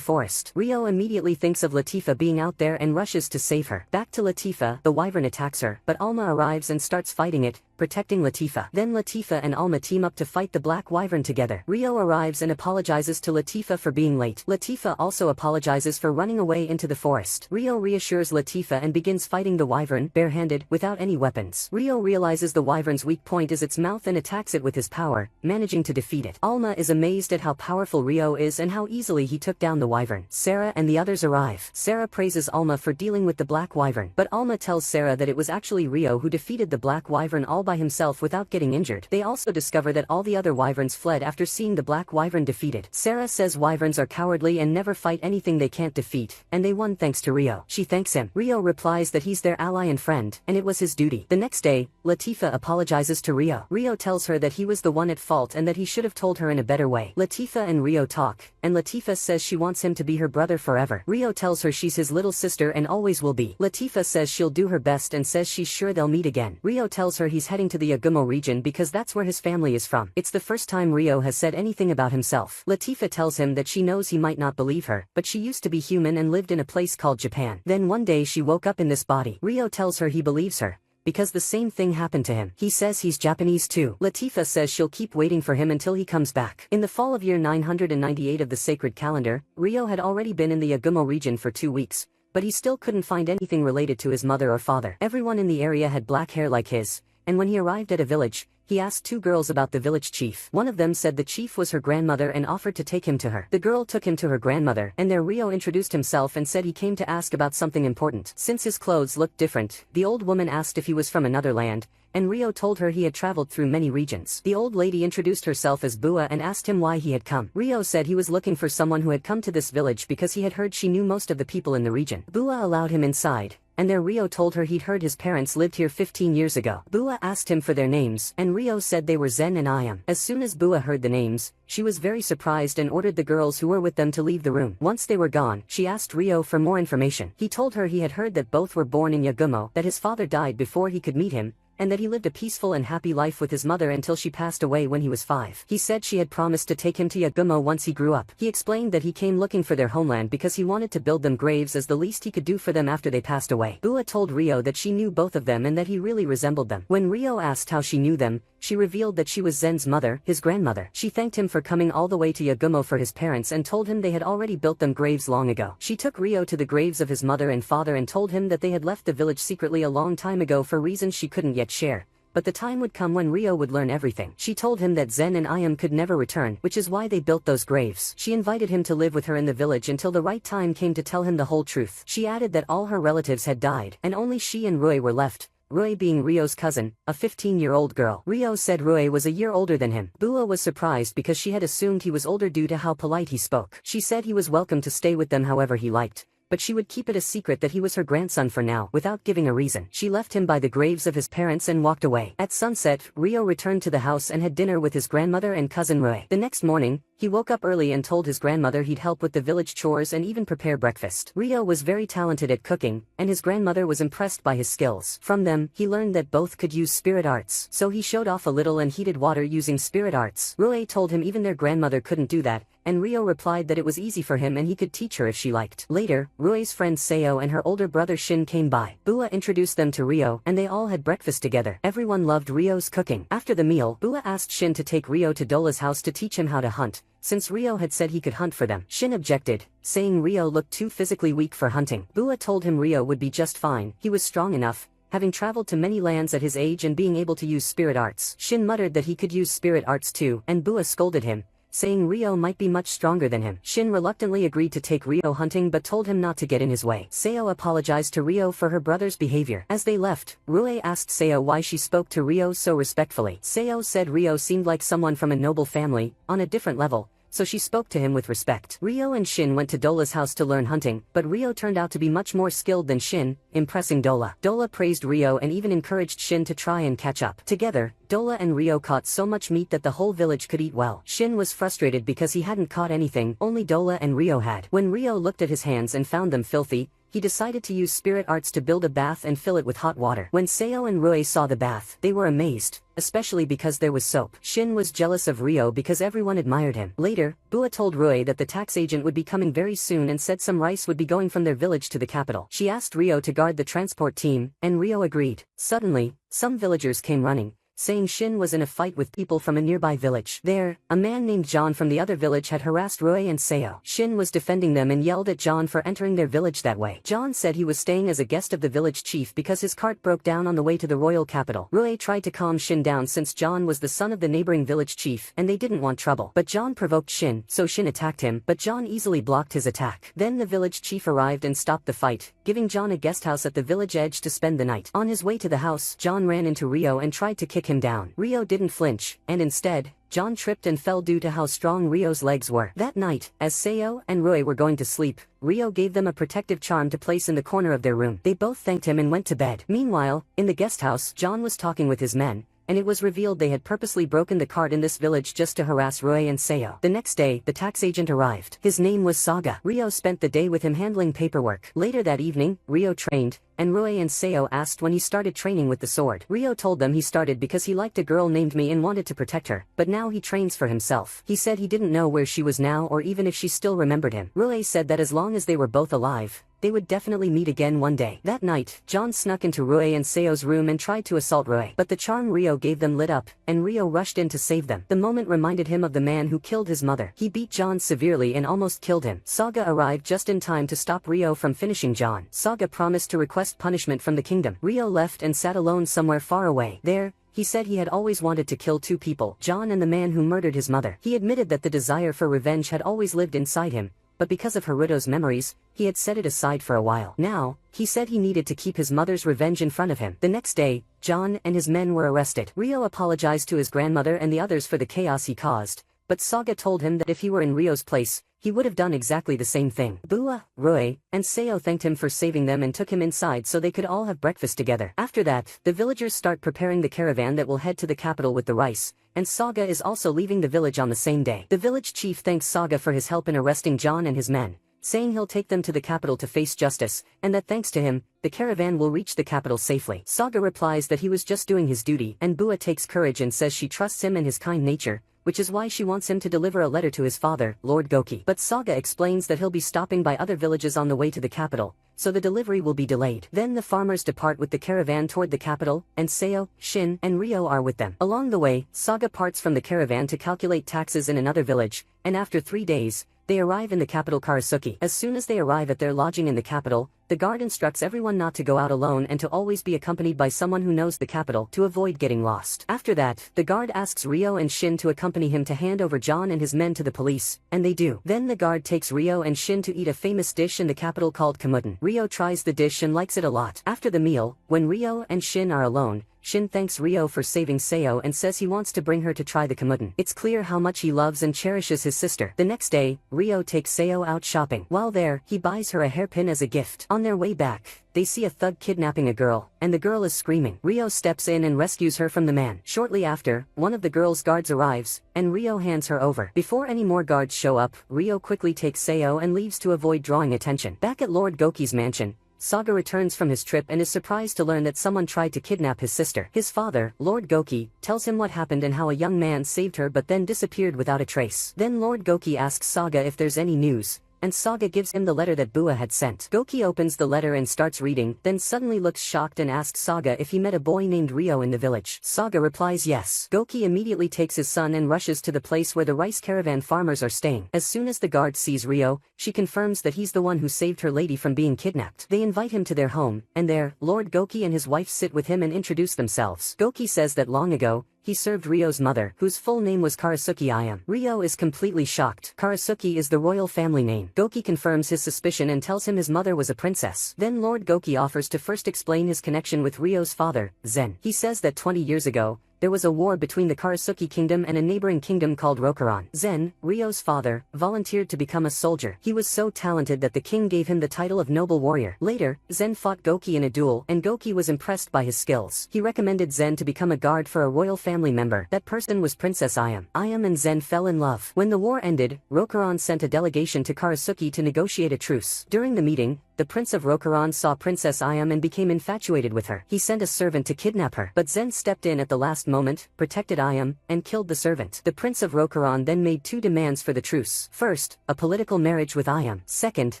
forest. Rio immediately thinks of Latifah being out there and rushes to save her. Back to Latifah, the wyvern attacks her, but Alma arrives and starts fighting it, protecting Latifah. Then Latifah and Alma team up to fight the black wyvern together. Rio arrives and apologizes to Latifah for being late. Latifah also apologizes for running away into the forest. Rio reassures Latifah and begins fighting the wyvern, barehanded, without any weapons. Rio realizes the wyvern's weak point is its mouth and attacks it with his power, managing to defeat it. Alma is amazed at how powerful Rio is and how easily he took down the wyvern. Sarah and the others arrive. Sarah praises Alma for dealing with the black wyvern, but Alma tells Sarah that it was actually Rio who defeated the black wyvern all by himself without getting injured. They also discover that all the other wyverns fled after seeing the black wyvern defeated. Sarah says wyverns are cowardly and never fight anything they can't defeat, and they won thanks to Rio. She thanks him. Rio replies that he's their ally and friend, and it was his duty. The next day, Latifah apologizes to Rio. Rio tells her that he was the one at fault and that he should have told her in a better way. Latifah and Rio talk, and Latifah says she wants him to be her brother forever. Rio tells her she's his little sister and always will be. Latifah says she'll do her best and says she's sure they'll meet again. Rio tells her he's heading heading to the Yagumo region because that's where his family is from. It's the first time Rio has said anything about himself. Latifah tells him that she knows he might not believe her, but she used to be human and lived in a place called Japan. Then one day she woke up in this body. Rio tells her he believes her, because the same thing happened to him. He says he's Japanese too. Latifah says she'll keep waiting for him until he comes back. In the fall of year 998 of the sacred calendar, Rio had already been in the Yagumo region for 2 weeks, but he still couldn't find anything related to his mother or father. Everyone in the area had black hair like his, and when he arrived at a village, he asked 2 girls about the village chief. One of them said the chief was her grandmother and offered to take him to her. The girl took him to her grandmother, and there Rio introduced himself and said he came to ask about something important. Since his clothes looked different, the old woman asked if he was from another land, and Rio told her he had traveled through many regions. The old lady introduced herself as Bua and asked him why he had come. Rio said he was looking for someone who had come to this village because he had heard she knew most of the people in the region. Bua allowed him inside, and there Rio told her he'd heard his parents lived here 15 years ago. Bua asked him for their names, and Rio said they were Zen and Ayam. As soon as Bua heard the names, she was very surprised and ordered the girls who were with them to leave the room. Once they were gone, she asked Rio for more information. He told her he had heard that both were born in Yagumo, that his father died before he could meet him, and that he lived a peaceful and happy life with his mother until she passed away when he was 5. He said she had promised to take him to Yagumo once he grew up. He explained that he came looking for their homeland because he wanted to build them graves as the least he could do for them after they passed away. Bua told Rio that she knew both of them and that he really resembled them. When Rio asked how she knew them, she revealed that she was Zen's mother, his grandmother. She thanked him for coming all the way to Yagumo for his parents and told him they had already built them graves long ago. She took Rio to the graves of his mother and father and told him that they had left the village secretly a long time ago for reasons she couldn't yet share, but the time would come when Rio would learn everything. She told him that Zen and Ayam could never return, which is why they built those graves. She invited him to live with her in the village until the right time came to tell him the whole truth. She added that all her relatives had died, and only she and Rui were left, Rui being Rio's cousin, a 15-year-old girl. Rio said Rui was a year older than him. Bua was surprised because she had assumed he was older due to how polite he spoke. She said he was welcome to stay with them however he liked, but she would keep it a secret that he was her grandson for now, without giving a reason. She left him by the graves of his parents and walked away. At sunset, Rio returned to the house and had dinner with his grandmother and cousin Rui. The next morning, he woke up early and told his grandmother he'd help with the village chores and even prepare breakfast. Rio was very talented at cooking, and his grandmother was impressed by his skills. From them, he learned that both could use spirit arts, so he showed off a little and heated water using spirit arts. Rui told him even their grandmother couldn't do that, and Rio replied that it was easy for him and he could teach her if she liked. Later, Rui's friend Seo and her older brother Shin came by. Bua introduced them to Rio, and they all had breakfast together. Everyone loved Rio's cooking. After the meal, Bua asked Shin to take Rio to Dola's house to teach him how to hunt, since Rio had said he could hunt for them. Shin objected, saying Rio looked too physically weak for hunting. Bua told him Rio would be just fine, he was strong enough, having traveled to many lands at his age and being able to use spirit arts. Shin muttered that he could use spirit arts too, and Bua scolded him, saying Rio might be much stronger than him. Shin reluctantly agreed to take Rio hunting but told him not to get in his way. Seo apologized to Rio for her brother's behavior. As they left, Rui asked Seo why she spoke to Rio so respectfully. Seo said Rio seemed like someone from a noble family, on a different level, so she spoke to him with respect. Rio and Shin went to Dola's house to learn hunting, but Rio turned out to be much more skilled than Shin, impressing Dola. Dola praised Rio and even encouraged Shin to try and catch up. Together, Dola and Rio caught so much meat that the whole village could eat well. Shin was frustrated because he hadn't caught anything, only Dola and Rio had. When Rio looked at his hands and found them filthy, he decided to use spirit arts to build a bath and fill it with hot water. When Seo and Rui saw the bath, they were amazed, especially because there was soap. Shin was jealous of Rio because everyone admired him. Later, Bua told Rui that the tax agent would be coming very soon and said some rice would be going from their village to the capital. She asked Rio to guard the transport team, and Rio agreed. Suddenly, some villagers came running, saying Shin was in a fight with people from a nearby village. There, a man named John from the other village had harassed Rui and Seo. Shin was defending them and yelled at John for entering their village that way. John said he was staying as a guest of the village chief because his cart broke down on the way to the royal capital. Rui tried to calm Shin down since John was the son of the neighboring village chief and they didn't want trouble. But John provoked Shin, so Shin attacked him, but John easily blocked his attack. Then the village chief arrived and stopped the fight, giving John a guest house at the village edge to spend the night. On his way to the house, John ran into Rio and tried to kick him down. Rio didn't flinch, and instead, John tripped and fell due to how strong Rio's legs were. That night, as Seo and Rui were going to sleep, Rio gave them a protective charm to place in the corner of their room. They both thanked him and went to bed. Meanwhile, in the guest house, John was talking with his men, and it was revealed they had purposely broken the cart in this village just to harass Rui and Seo. The next day, the tax agent arrived. His name was Saga. Rio spent the day with him handling paperwork. Later that evening, Rio trained, and Rui and Seo asked when he started training with the sword. Rio told them he started because he liked a girl named Mi and wanted to protect her, but now he trains for himself. He said he didn't know where she was now or even if she still remembered him. Rui said that as long as they were both alive, they would definitely meet again one day. That night, John snuck into Rui and Seo's room and tried to assault Rui, but the charm Rio gave them lit up, and Rio rushed in to save them. The moment reminded him of the man who killed his mother. He beat John severely and almost killed him. Saga arrived just in time to stop Rio from finishing John. Saga promised to request punishment from the kingdom. Rio left and sat alone somewhere far away. There, he said he had always wanted to kill two people, John and the man who murdered his mother. He admitted that the desire for revenge had always lived inside him, but because of Haruto's memories, he had set it aside for a while. Now, he said he needed to keep his mother's revenge in front of him. The next day, John and his men were arrested. Rio apologized to his grandmother and the others for the chaos he caused, but Saga told him that if he were in Rio's place, he would have done exactly the same thing. Bua, Rui, and Seo thanked him for saving them and took him inside so they could all have breakfast together. After that, the villagers start preparing the caravan that will head to the capital with the rice, and Saga is also leaving the village on the same day. The village chief thanks Saga for his help in arresting John and his men, saying he'll take them to the capital to face justice, and that thanks to him, the caravan will reach the capital safely. Saga replies that he was just doing his duty, and Bua takes courage and says she trusts him and his kind nature, which is why she wants him to deliver a letter to his father, Lord Goki. But Saga explains that he'll be stopping by other villages on the way to the capital, so the delivery will be delayed. Then the farmers depart with the caravan toward the capital, and Seo, Shin, and Rio are with them. Along the way, Saga parts from the caravan to calculate taxes in another village, and after 3 days, they arrive in the capital Karasuki. As soon as they arrive at their lodging in the capital, the guard instructs everyone not to go out alone and to always be accompanied by someone who knows the capital to avoid getting lost. After that, the guard asks Rio and Shin to accompany him to hand over John and his men to the police, and they do. Then the guard takes Rio and Shin to eat a famous dish in the capital called kamuten. Rio tries the dish and likes it a lot. After the meal, when Rio and Shin are alone, Shin thanks Rio for saving Seo and says he wants to bring her to try the kamuten. It's clear how much he loves and cherishes his sister. The next day, Rio takes Seo out shopping. While there, he buys her a hairpin as a gift. On their way back, they see a thug kidnapping a girl, and the girl is screaming. Rio steps in and rescues her from the man. Shortly after, one of the girl's guards arrives, and Rio hands her over. Before any more guards show up, Rio quickly takes Seo and leaves to avoid drawing attention. Back at Lord Goki's mansion, Saga returns from his trip and is surprised to learn that someone tried to kidnap his sister. His father, Lord Goki, tells him what happened and how a young man saved her but then disappeared without a trace. Then Lord Goki asks Saga if there's any news, and Saga gives him the letter that Bua had sent. Goki opens the letter and starts reading, then suddenly looks shocked and asks Saga if he met a boy named Rio in the village. Saga replies yes. Goki immediately takes his son and rushes to the place where the rice caravan farmers are staying. As soon as the guard sees Rio, she confirms that he's the one who saved her lady from being kidnapped. They invite him to their home, and there, Lord Goki and his wife sit with him and introduce themselves. Goki says that long ago, he served Rio's mother, whose full name was Karasuki Ayam. Rio is completely shocked. Karasuki is the royal family name. Goki confirms his suspicion and tells him his mother was a princess. Then Lord Goki offers to first explain his connection with Rio's father, Zen. He says that 20 years ago, there was a war between the Karasuki kingdom and a neighboring kingdom called Rokuran. Zen, Rio's father, volunteered to become a soldier. He was so talented that the king gave him the title of noble warrior. Later, Zen fought Goki in a duel, and Goki was impressed by his skills. He recommended Zen to become a guard for a royal family member. That person was Princess Ayam. Ayam and Zen fell in love. When the war ended, Rokuran sent a delegation to Karasuki to negotiate a truce. During the meeting, the Prince of Rokuran saw Princess Ayam and became infatuated with her. He sent a servant to kidnap her, but Zen stepped in at the last moment, protected Ayam, and killed the servant. The Prince of Rokuran then made 2 demands for the truce. First, a political marriage with Ayam. Second,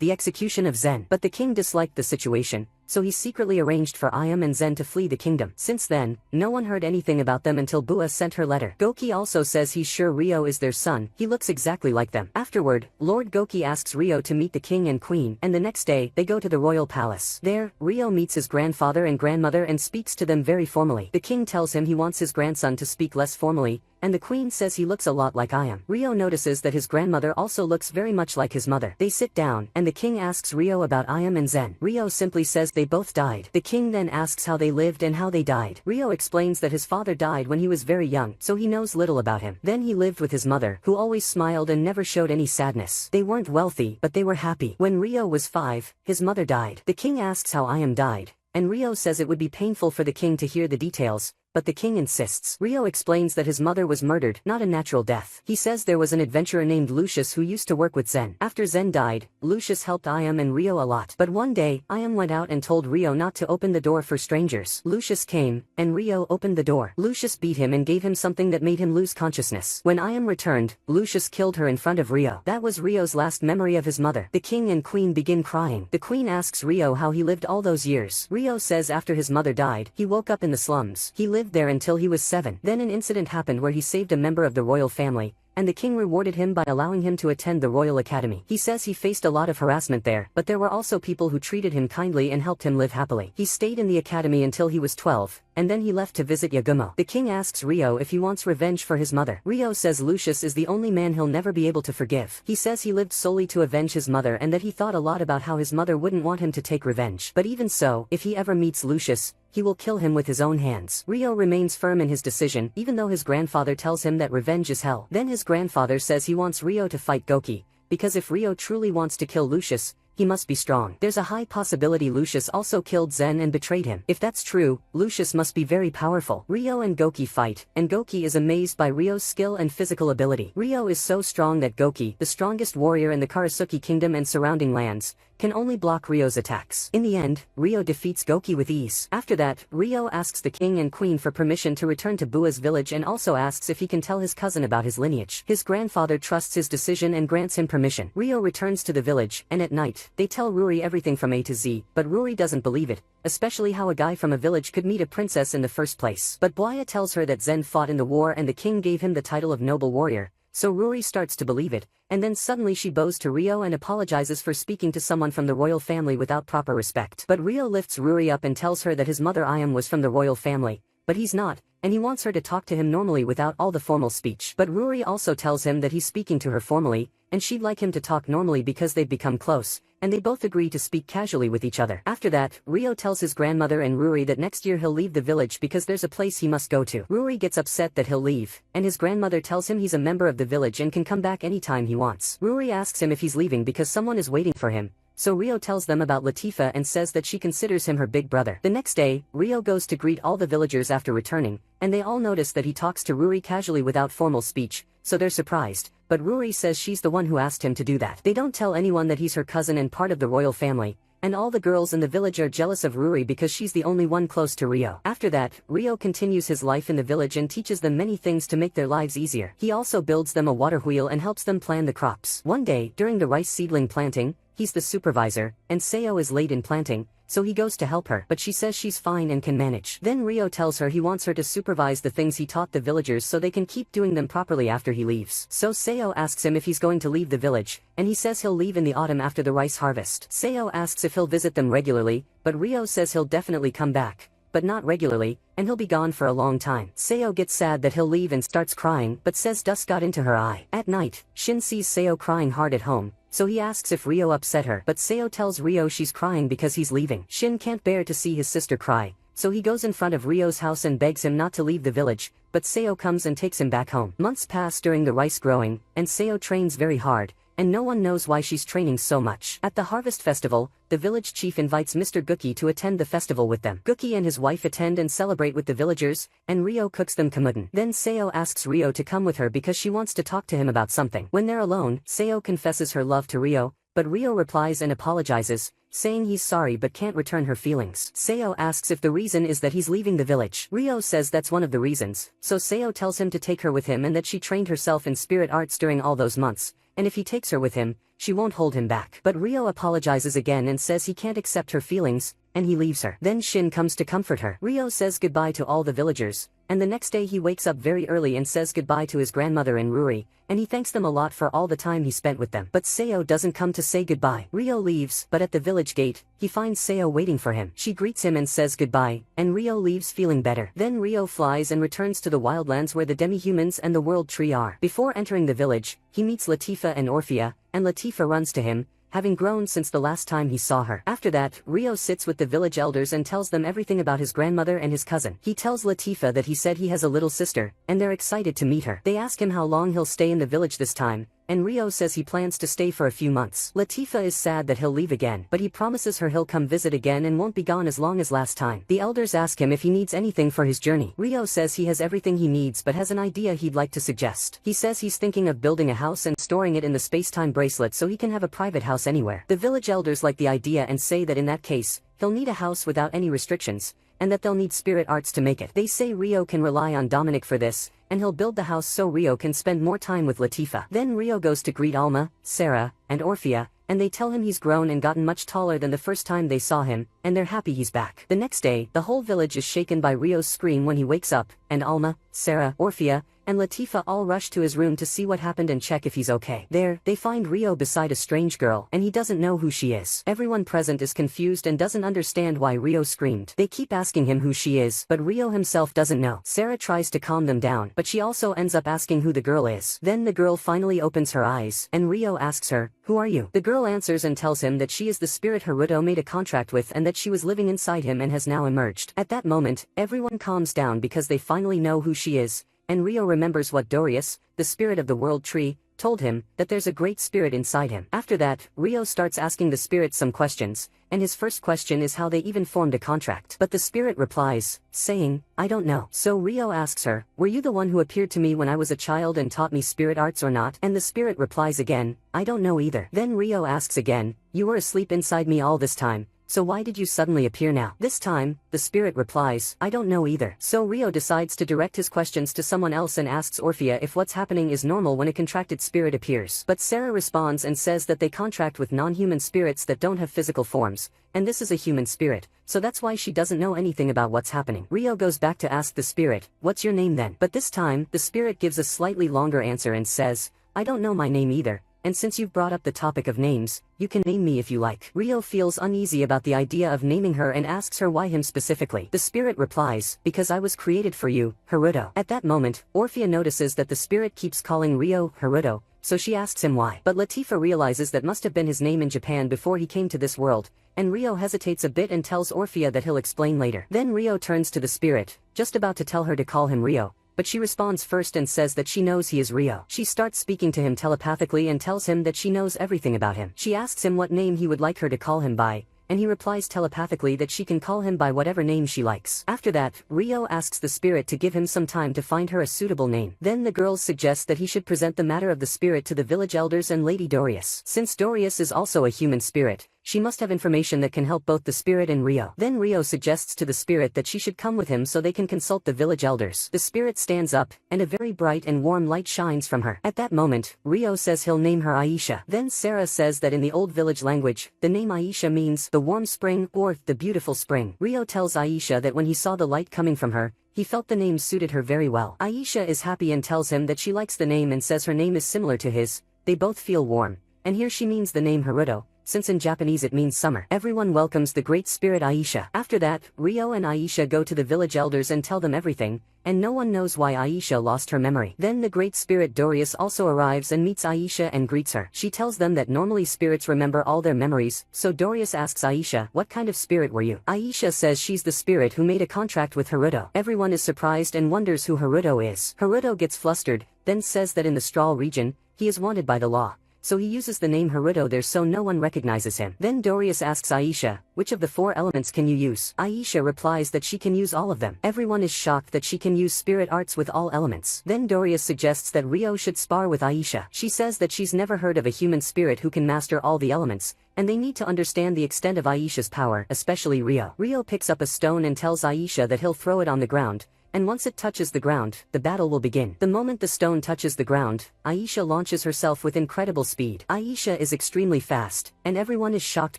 the execution of Zen. But the king disliked the situation, so he secretly arranged for Ayam and Zen to flee the kingdom. Since then, no one heard anything about them until Bua sent her letter. Goki also says he's sure Rio is their son. He looks exactly like them. Afterward, Lord Goki asks Rio to meet the king and queen, and the next day, they go to the royal palace. There, Rio meets his grandfather and grandmother and speaks to them very formally. The king tells him he wants his grandson to speak less formally, and the queen says he looks a lot like Ayam. Rio notices that his grandmother also looks very much like his mother. They sit down, and the king asks Rio about Ayam and Zen. Rio simply says they both died. The king then asks how they lived and how they died. Rio explains that his father died when he was very young, so he knows little about him. Then he lived with his mother, who always smiled and never showed any sadness. They weren't wealthy, but they were happy. When Rio was 5, his mother died. The king asks how Ayam died, and Rio says it would be painful for the king to hear the details, but the king insists. Rio explains that his mother was murdered, not a natural death. He says there was an adventurer named Lucius who used to work with Zen. After Zen died, Lucius helped Iam and Rio a lot. But one day, Iam went out and told Rio not to open the door for strangers. Lucius came, and Rio opened the door. Lucius beat him and gave him something that made him lose consciousness. When Iam returned, Lucius killed her in front of Rio. That was Rio's last memory of his mother. The king and queen begin crying. The queen asks Rio how he lived all those years. Rio says after his mother died, he woke up in the slums. He lived there until he was 7. Then an incident happened where he saved a member of the royal family, and the king rewarded him by allowing him to attend the Royal Academy. He says he faced a lot of harassment there, but there were also people who treated him kindly and helped him live happily. He stayed in the academy until he was 12, and then he left to visit Yagumo. The king asks Rio if he wants revenge for his mother. Rio says Lucius is the only man he'll never be able to forgive. He says he lived solely to avenge his mother and that he thought a lot about how his mother wouldn't want him to take revenge. But even so, if he ever meets Lucius, he will kill him with his own hands. Rio remains firm in his decision, even though his grandfather tells him that revenge is hell. Then his grandfather says he wants Rio to fight Goki, because if Rio truly wants to kill Lucius, he must be strong. There's a high possibility Lucius also killed Zen and betrayed him. If that's true, Lucius must be very powerful. Rio and Goki fight, and Goki is amazed by Rio's skill and physical ability. Rio is so strong that Goki, the strongest warrior in the Karasuki kingdom and surrounding lands, can only block Rio's attacks. In the end, Rio defeats Goki with ease. After that, Rio asks the king and queen for permission to return to Bua's village and also asks if he can tell his cousin about his lineage. His grandfather trusts his decision and grants him permission. Rio returns to the village, and at night, they tell Ruri everything from A to Z, but Ruri doesn't believe it, especially how a guy from a village could meet a princess in the first place. But Buaya tells her that Zen fought in the war and the king gave him the title of noble warrior, so Ruri starts to believe it, and then suddenly she bows to Rio and apologizes for speaking to someone from the royal family without proper respect. But Rio lifts Ruri up and tells her that his mother Iam was from the royal family, but he's not, and he wants her to talk to him normally without all the formal speech. But Ruri also tells him that he's speaking to her formally, and she'd like him to talk normally because they've become close, and they both agree to speak casually with each other. After that, Rio tells his grandmother and Ruri that next year he'll leave the village because there's a place he must go to. Ruri gets upset that he'll leave, and his grandmother tells him he's a member of the village and can come back anytime he wants. Ruri asks him if he's leaving because someone is waiting for him, so Rio tells them about Latifa and says that she considers him her big brother. The next day, Rio goes to greet all the villagers after returning, and they all notice that he talks to Ruri casually without formal speech, so they're surprised, but Ruri says she's the one who asked him to do that. They don't tell anyone that he's her cousin and part of the royal family, and all the girls in the village are jealous of Ruri because she's the only one close to Rio. After that, Rio continues his life in the village and teaches them many things to make their lives easier. He also builds them a water wheel and helps them plan the crops. One day, during the rice seedling planting, he's the supervisor, and Seo is late in planting, so he goes to help her, but she says she's fine and can manage. Then Rio tells her he wants her to supervise the things he taught the villagers so they can keep doing them properly after he leaves. So Seo asks him if he's going to leave the village, and he says he'll leave in the autumn after the rice harvest. Seo asks if he'll visit them regularly, but Rio says he'll definitely come back, but not regularly, and he'll be gone for a long time. Seo gets sad that he'll leave and starts crying, but says dust got into her eye. At night, Shin sees Seo crying hard at home, so he asks if Rio upset her, but Seo tells Rio she's crying because he's leaving. Shin can't bear to see his sister cry, so he goes in front of Rio's house and begs him not to leave the village, but Seo comes and takes him back home. Months pass during the rice growing, and Seo trains very hard, and no one knows why she's training so much. At the harvest festival, the village chief invites Mr. Gookie to attend the festival with them. Gookie and his wife attend and celebrate with the villagers, and Rio cooks them kamuden. Then Seo asks Rio to come with her because she wants to talk to him about something. When they're alone, Seo confesses her love to Rio, but Rio replies and apologizes, saying he's sorry but can't return her feelings. Seo asks if the reason is that he's leaving the village. Rio says that's one of the reasons, so Seo tells him to take her with him and that she trained herself in spirit arts during all those months, and if he takes her with him, she won't hold him back. But Rio apologizes again and says he can't accept her feelings, and he leaves her. Then Shin comes to comfort her. Rio says goodbye to all the villagers, and the next day he wakes up very early and says goodbye to his grandmother and Ruri, and he thanks them a lot for all the time he spent with them. But Seo doesn't come to say goodbye. Rio leaves, but at the village gate, he finds Seo waiting for him. She greets him and says goodbye, and Rio leaves feeling better. Then Rio flies and returns to the wildlands where the demi-humans and the world tree are. Before entering the village, he meets Latifa and Orphea, and Latifa runs to him, having grown since the last time he saw her. After that, Rio sits with the village elders and tells them everything about his grandmother and his cousin. He tells Latifa that he said he has a little sister, and they're excited to meet her. They ask him how long he'll stay in the village this time, and Rio says he plans to stay for a few months. Latifah is sad that he'll leave again, but he promises her he'll come visit again and won't be gone as long as last time. The elders ask him if he needs anything for his journey. Rio says he has everything he needs but has an idea he'd like to suggest. He says he's thinking of building a house and storing it in the space-time bracelet so he can have a private house anywhere. The village elders like the idea and say that in that case, he'll need a house without any restrictions, and that they'll need spirit arts to make it. They say Rio can rely on Dominic for this, and he'll build the house so Rio can spend more time with Latifah. Then Rio goes to greet Alma, Sarah, and Orphea, and they tell him he's grown and gotten much taller than the first time they saw him, and they're happy he's back. The next day, the whole village is shaken by Rio's scream when he wakes up, and Alma, Sarah, Orphea, and Latifah all rush to his room to see what happened and check if he's okay. There, they find Rio beside a strange girl, and he doesn't know who she is. Everyone present is confused and doesn't understand why Rio screamed. They keep asking him who she is, but Rio himself doesn't know. Sarah tries to calm them down, but she also ends up asking who the girl is. Then the girl finally opens her eyes, and Rio asks her, "Who are you?" The girl answers and tells him that she is the spirit Haruto made a contract with and that she was living inside him and has now emerged. At that moment, everyone calms down because they finally know who she is, and Rio remembers what Dorius, the spirit of the world tree, told him, that there's a great spirit inside him. After that, Rio starts asking the spirit some questions, and his first question is how they even formed a contract. But the spirit replies, saying, "I don't know." So Rio asks her, "Were you the one who appeared to me when I was a child and taught me spirit arts or not?" And the spirit replies again, "I don't know either." Then Rio asks again, "You were asleep inside me all this time, so why did you suddenly appear now?" This time, the spirit replies, "I don't know either." So Rio decides to direct his questions to someone else and asks Orphea if what's happening is normal when a contracted spirit appears. But Sarah responds and says that they contract with non-human spirits that don't have physical forms, and this is a human spirit, so that's why she doesn't know anything about what's happening. Rio goes back to ask the spirit, "What's your name then?" But this time, the spirit gives a slightly longer answer and says, "I don't know my name either. And since you've brought up the topic of names, you can name me if you like." Rio feels uneasy about the idea of naming her and asks her why him specifically. The spirit replies, "Because I was created for you, Haruto." At that moment, Orphea notices that the spirit keeps calling Rio Haruto, so she asks him why. But Latifah realizes that must have been his name in Japan before he came to this world, and Rio hesitates a bit and tells Orphea that he'll explain later. Then Rio turns to the spirit, just about to tell her to call him Rio, but she responds first and says that she knows he is Rio. She starts speaking to him telepathically and tells him that she knows everything about him. She asks him what name he would like her to call him by, and he replies telepathically that she can call him by whatever name she likes. After that, Rio asks the spirit to give him some time to find her a suitable name. Then the girls suggest that he should present the matter of the spirit to the village elders and Lady Dorius. Since Dorius is also a human spirit, she must have information that can help both the spirit and Rio. Then Rio suggests to the spirit that she should come with him so they can consult the village elders. The spirit stands up, and a very bright and warm light shines from her. At that moment, Rio says he'll name her Aisha. Then Sarah says that in the old village language, the name Aisha means the warm spring or the beautiful spring. Rio tells Aisha that when he saw the light coming from her, he felt the name suited her very well. Aisha is happy and tells him that she likes the name and says her name is similar to his. They both feel warm, and here she means the name Haruto, since in Japanese it means summer. Everyone welcomes the great spirit Aisha. After that, Rio and Aisha go to the village elders and tell them everything, and no one knows why Aisha lost her memory. Then the great spirit Dorius also arrives and meets Aisha and greets her. She tells them that normally spirits remember all their memories, so Dorius asks Aisha, "What kind of spirit were you?" Aisha says she's the spirit who made a contract with Haruto. Everyone is surprised and wonders who Haruto is. Haruto gets flustered, then says that in the Straw region, he is wanted by the law, so he uses the name Haruto there so no one recognizes him. Then Dorius asks Aisha, "Which of the 4 elements can you use?" Aisha replies that she can use all of them. Everyone is shocked that she can use spirit arts with all elements. Then Dorius suggests that Rio should spar with Aisha. She says that she's never heard of a human spirit who can master all the elements, and they need to understand the extent of Aisha's power, especially Rio. Rio picks up a stone and tells Aisha that he'll throw it on the ground, and once it touches the ground, the battle will begin. The moment the stone touches the ground, Aisha launches herself with incredible speed. Aisha is extremely fast, and everyone is shocked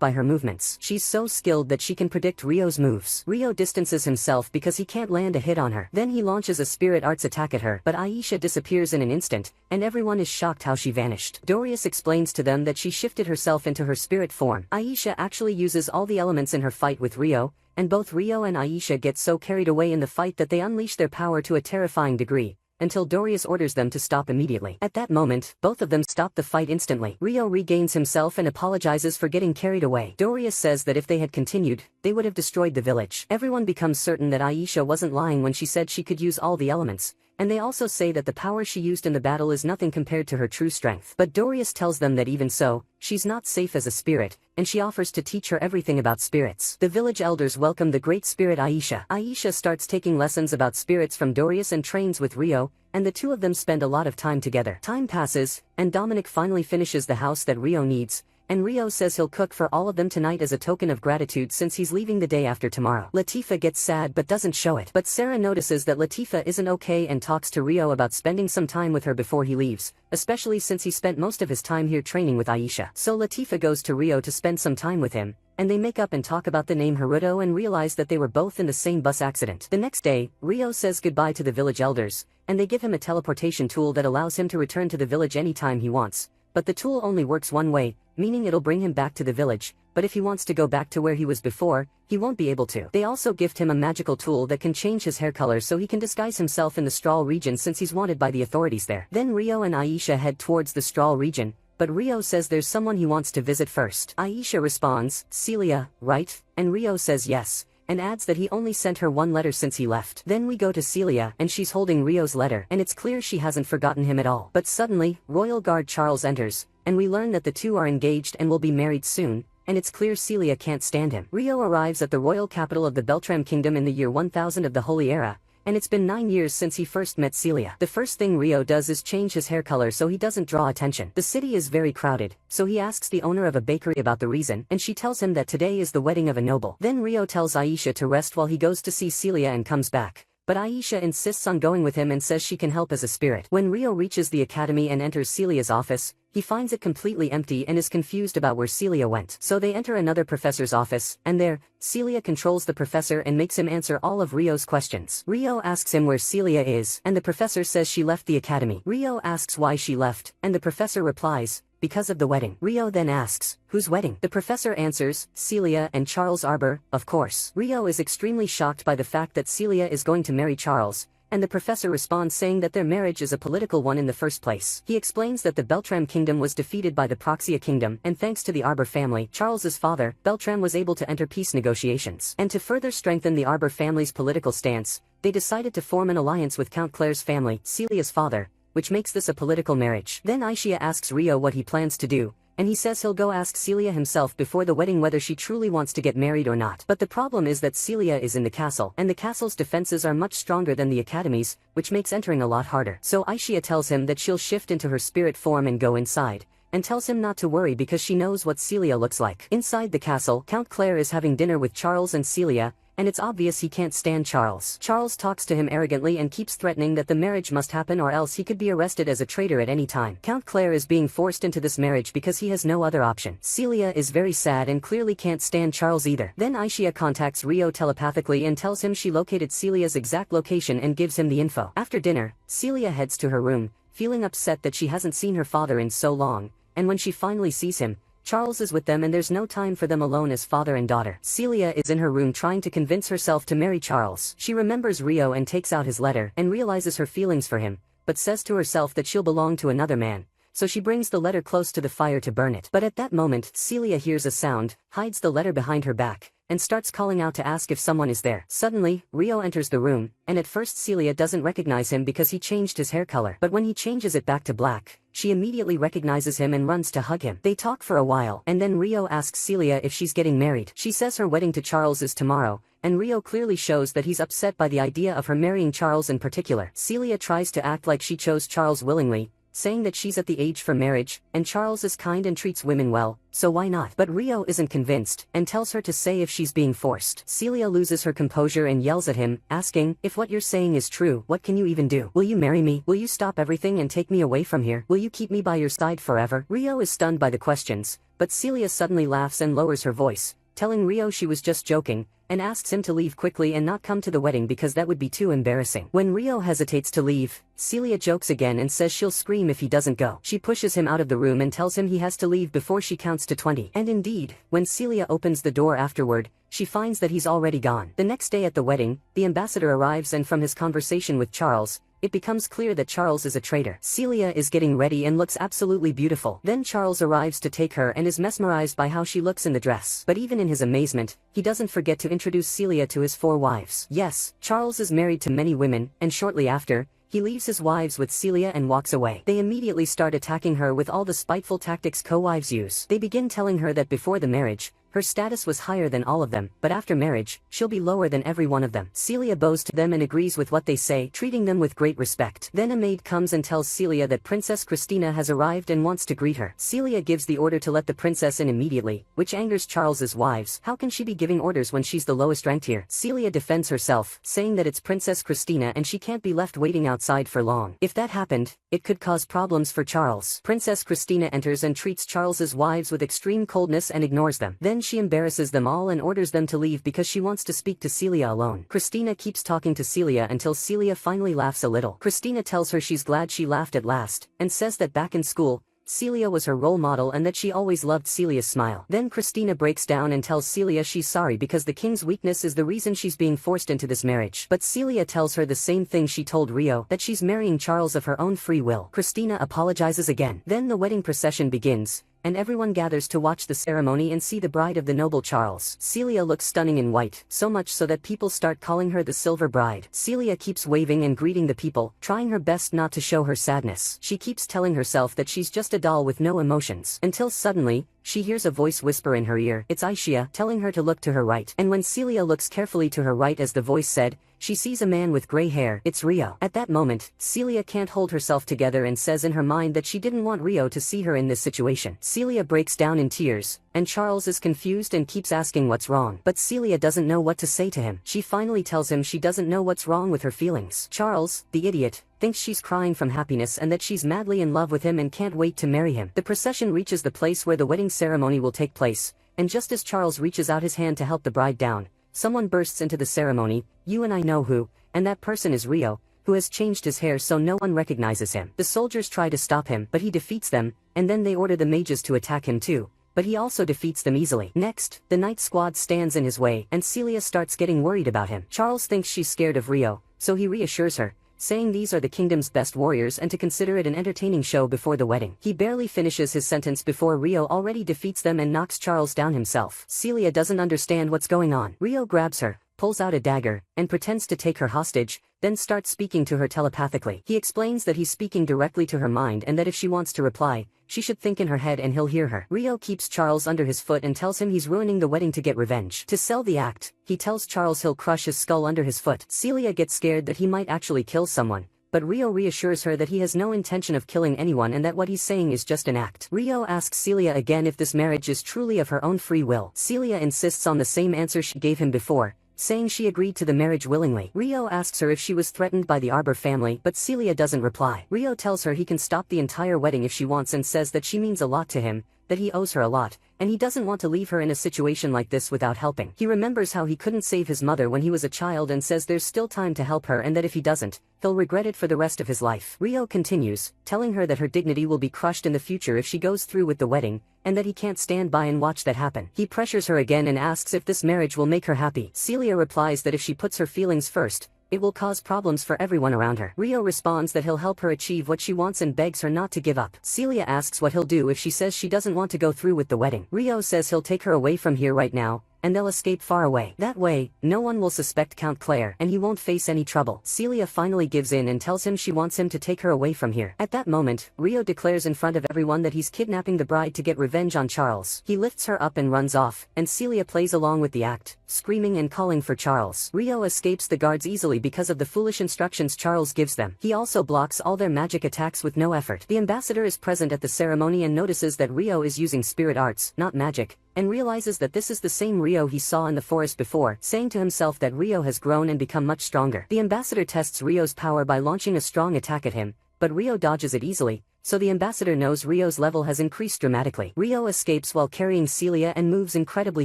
by her movements. She's so skilled that she can predict Rio's moves. Rio distances himself because he can't land a hit on her. Then he launches a spirit arts attack at her, but Aisha disappears in an instant, and everyone is shocked how she vanished. Dorius explains to them that she shifted herself into her spirit form. Aisha actually uses all the elements in her fight with Rio, and both Rio and Aisha get so carried away in the fight that they unleash their power to a terrifying degree, until Dorius orders them to stop immediately. At that moment, both of them stop the fight instantly. Rio regains himself and apologizes for getting carried away. Dorius says that if they had continued, they would have destroyed the village. Everyone becomes certain that Aisha wasn't lying when she said she could use all the elements, and they also say that the power she used in the battle is nothing compared to her true strength. But Dorius tells them that even so, she's not safe as a spirit, and she offers to teach her everything about spirits. The village elders welcome the great spirit Aisha. Aisha starts taking lessons about spirits from Dorius and trains with Rio, and the two of them spend a lot of time together. Time passes, and Dominic finally finishes the house that Rio needs, and Rio says he'll cook for all of them tonight as a token of gratitude since he's leaving the day after tomorrow. Latifa gets sad but doesn't show it. But Sarah notices that Latifa isn't okay and talks to Rio about spending some time with her before he leaves, especially since he spent most of his time here training with Aisha. So Latifa goes to Rio to spend some time with him, and they make up and talk about the name Haruto and realize that they were both in the same bus accident. The next day, Rio says goodbye to the village elders, and they give him a teleportation tool that allows him to return to the village anytime he wants. But the tool only works one way, meaning it'll bring him back to the village, but if he wants to go back to where he was before, he won't be able to. They also gift him a magical tool that can change his hair color so he can disguise himself in the Strahl region since he's wanted by the authorities there. Then Rio and Aisha head towards the Strahl region, but Rio says there's someone he wants to visit first. Aisha responds, Celia, right? And Rio says yes, and adds that he only sent her one letter since he left. Then we go to Celia and she's holding Rio's letter, and it's clear she hasn't forgotten him at all. But suddenly, Royal Guard Charles enters, and we learn that the two are engaged and will be married soon, and it's clear Celia can't stand him. Rio arrives at the royal capital of the Beltram Kingdom in the year 1000 of the Holy Era, and it's been 9 years since he first met Celia. The first thing Rio does is change his hair color so he doesn't draw attention. The city is very crowded, so he asks the owner of a bakery about the reason, and she tells him that today is the wedding of a noble. Then Rio tells Aisha to rest while he goes to see Celia and comes back. But Aisha insists on going with him and says she can help as a spirit. When Rio reaches the academy and enters Celia's office, he finds it completely empty and is confused about where Celia went. So they enter another professor's office, and there, Celia controls the professor and makes him answer all of Rio's questions. Rio asks him where Celia is, and the professor says she left the academy. Rio asks why she left, and the professor replies, because of the wedding. Rio then asks, whose wedding? The professor answers, Celia and Charles Arbor, of course. Rio is extremely shocked by the fact that Celia is going to marry Charles, and the professor responds saying that their marriage is a political one in the first place. He explains that the Beltram kingdom was defeated by the Proxia kingdom, and thanks to the Arbor family, Charles's father, Beltram was able to enter peace negotiations. And to further strengthen the Arbor family's political stance, they decided to form an alliance with Count Claire's family, Celia's father, which makes this a political marriage. Then Aisha asks Rio what he plans to do, and he says he'll go ask Celia himself before the wedding whether she truly wants to get married or not. But the problem is that Celia is in the castle, and the castle's defenses are much stronger than the academy's, which makes entering a lot harder. So Aisha tells him that she'll shift into her spirit form and go inside, and tells him not to worry because she knows what Celia looks like. Inside the castle, Count Claire is having dinner with Charles and Celia, and it's obvious he can't stand Charles. Charles talks to him arrogantly and keeps threatening that the marriage must happen or else he could be arrested as a traitor at any time. Count Claire is being forced into this marriage because he has no other option. Celia is very sad and clearly can't stand Charles either. Then Aisha contacts Rio telepathically and tells him she located Celia's exact location and gives him the info. After dinner, Celia heads to her room, feeling upset that she hasn't seen her father in so long, and when she finally sees him, Charles is with them and there's no time for them alone as father and daughter. Celia is in her room trying to convince herself to marry Charles. She remembers Rio and takes out his letter and realizes her feelings for him, but says to herself that she'll belong to another man, so she brings the letter close to the fire to burn it. But at that moment, Celia hears a sound, hides the letter behind her back, and starts calling out to ask if someone is there. Suddenly, Rio enters the room, and at first Celia doesn't recognize him because he changed his hair color. But when he changes it back to black, she immediately recognizes him and runs to hug him. They talk for a while, and then Rio asks Celia if she's getting married. She says her wedding to Charles is tomorrow, and Rio clearly shows that he's upset by the idea of her marrying Charles in particular. Celia tries to act like she chose Charles willingly, saying that she's at the age for marriage, and Charles is kind and treats women well, so why not? But Rio isn't convinced, and tells her to say if she's being forced. Celia loses her composure and yells at him, asking, if what you're saying is true, what can you even do? Will you marry me? Will you stop everything and take me away from here? Will you keep me by your side forever? Rio is stunned by the questions, but Celia suddenly laughs and lowers her voice, telling Rio she was just joking, and asks him to leave quickly and not come to the wedding because that would be too embarrassing. When Rio hesitates to leave, Celia jokes again and says she'll scream if he doesn't go. She pushes him out of the room and tells him he has to leave before she counts to 20. And indeed, when Celia opens the door afterward, she finds that he's already gone. The next day at the wedding, the ambassador arrives and from his conversation with Charles, it becomes clear that Charles is a traitor. Celia is getting ready and looks absolutely beautiful. Then Charles arrives to take her and is mesmerized by how she looks in the dress. But even in his amazement, he doesn't forget to introduce Celia to his 4 wives. Yes, Charles is married to many women, and shortly after, he leaves his wives with Celia and walks away. They immediately start attacking her with all the spiteful tactics co-wives use. They begin telling her that before the marriage, her status was higher than all of them, but after marriage, she'll be lower than every one of them. Celia bows to them and agrees with what they say, treating them with great respect. Then a maid comes and tells Celia that Princess Christina has arrived and wants to greet her. Celia gives the order to let the princess in immediately, which angers Charles's wives. How can she be giving orders when she's the lowest ranked here? Celia defends herself, saying that it's Princess Christina and she can't be left waiting outside for long. If that happened, it could cause problems for Charles. Princess Christina enters and treats Charles's wives with extreme coldness and ignores them. Then she embarrasses them all and orders them to leave because she wants to speak to Celia alone. Christina keeps talking to Celia until Celia finally laughs a little. Christina tells her she's glad she laughed at last, and says that back in school, Celia was her role model and that she always loved Celia's smile. Then Christina breaks down and tells Celia she's sorry because the king's weakness is the reason she's being forced into this marriage. But Celia tells her the same thing she told Rio, that she's marrying Charles of her own free will. Christina apologizes again. Then the wedding procession begins, and everyone gathers to watch the ceremony and see the bride of the noble Charles. Celia looks stunning in white, so much so that people start calling her the Silver Bride. Celia keeps waving and greeting the people, trying her best not to show her sadness. She keeps telling herself that she's just a doll with no emotions, until suddenly, she hears a voice whisper in her ear. It's Aisha, telling her to look to her right. And when Celia looks carefully to her right as the voice said, she sees a man with gray hair. It's Rio. At that moment, Celia can't hold herself together and says in her mind that she didn't want Rio to see her in this situation. Celia breaks down in tears, and Charles is confused and keeps asking what's wrong. But Celia doesn't know what to say to him. She finally tells him she doesn't know what's wrong with her feelings. Charles, the idiot, thinks she's crying from happiness and that she's madly in love with him and can't wait to marry him. The procession reaches the place where the wedding ceremony will take place, and just as Charles reaches out his hand to help the bride down, someone bursts into the ceremony. You and I know who, and that person is Rio, who has changed his hair so no one recognizes him. The soldiers try to stop him, but he defeats them, and then they order the mages to attack him too, but he also defeats them easily. Next, the night squad stands in his way, and Celia starts getting worried about him. Charles thinks she's scared of Rio, so he reassures her, saying these are the kingdom's best warriors and to consider it an entertaining show before the wedding. He barely finishes his sentence before Rio already defeats them and knocks Charles down himself. Celia doesn't understand what's going on. Rio grabs her, pulls out a dagger, and pretends to take her hostage, then starts speaking to her telepathically. He explains that he's speaking directly to her mind and that if she wants to reply, she should think in her head and he'll hear her. Rio keeps Charles under his foot and tells him he's ruining the wedding to get revenge. To sell the act, he tells Charles he'll crush his skull under his foot. Celia gets scared that he might actually kill someone, but Rio reassures her that he has no intention of killing anyone and that what he's saying is just an act. Rio asks Celia again if this marriage is truly of her own free will. Celia insists on the same answer she gave him before, saying she agreed to the marriage willingly. Rio asks her if she was threatened by the Arbor family, but Celia doesn't reply. Rio tells her he can stop the entire wedding if she wants and says that she means a lot to him, that he owes her a lot, and he doesn't want to leave her in a situation like this without helping. He remembers how he couldn't save his mother when he was a child and says there's still time to help her and that if he doesn't, he'll regret it for the rest of his life. Rio continues, telling her that her dignity will be crushed in the future if she goes through with the wedding, and that he can't stand by and watch that happen. He pressures her again and asks if this marriage will make her happy. Celia replies that if she puts her feelings first, it will cause problems for everyone around her. Rio responds that he'll help her achieve what she wants and begs her not to give up. Celia asks what he'll do if she says she doesn't want to go through with the wedding. Rio says he'll take her away from here right now, and they'll escape far away. That way, no one will suspect Count Claire, and he won't face any trouble. Celia finally gives in and tells him she wants him to take her away from here. At that moment, Rio declares in front of everyone that he's kidnapping the bride to get revenge on Charles. He lifts her up and runs off, and Celia plays along with the act, screaming and calling for Charles. Rio escapes the guards easily because of the foolish instructions Charles gives them. He also blocks all their magic attacks with no effort. The ambassador is present at the ceremony and notices that Rio is using spirit arts, not magic, and realizes that this is the same Rio he saw in the forest before, saying to himself that Rio has grown and become much stronger. The ambassador tests Rio's power by launching a strong attack at him, but Rio dodges it easily, so the ambassador knows Rio's level has increased dramatically. Rio escapes while carrying Celia and moves incredibly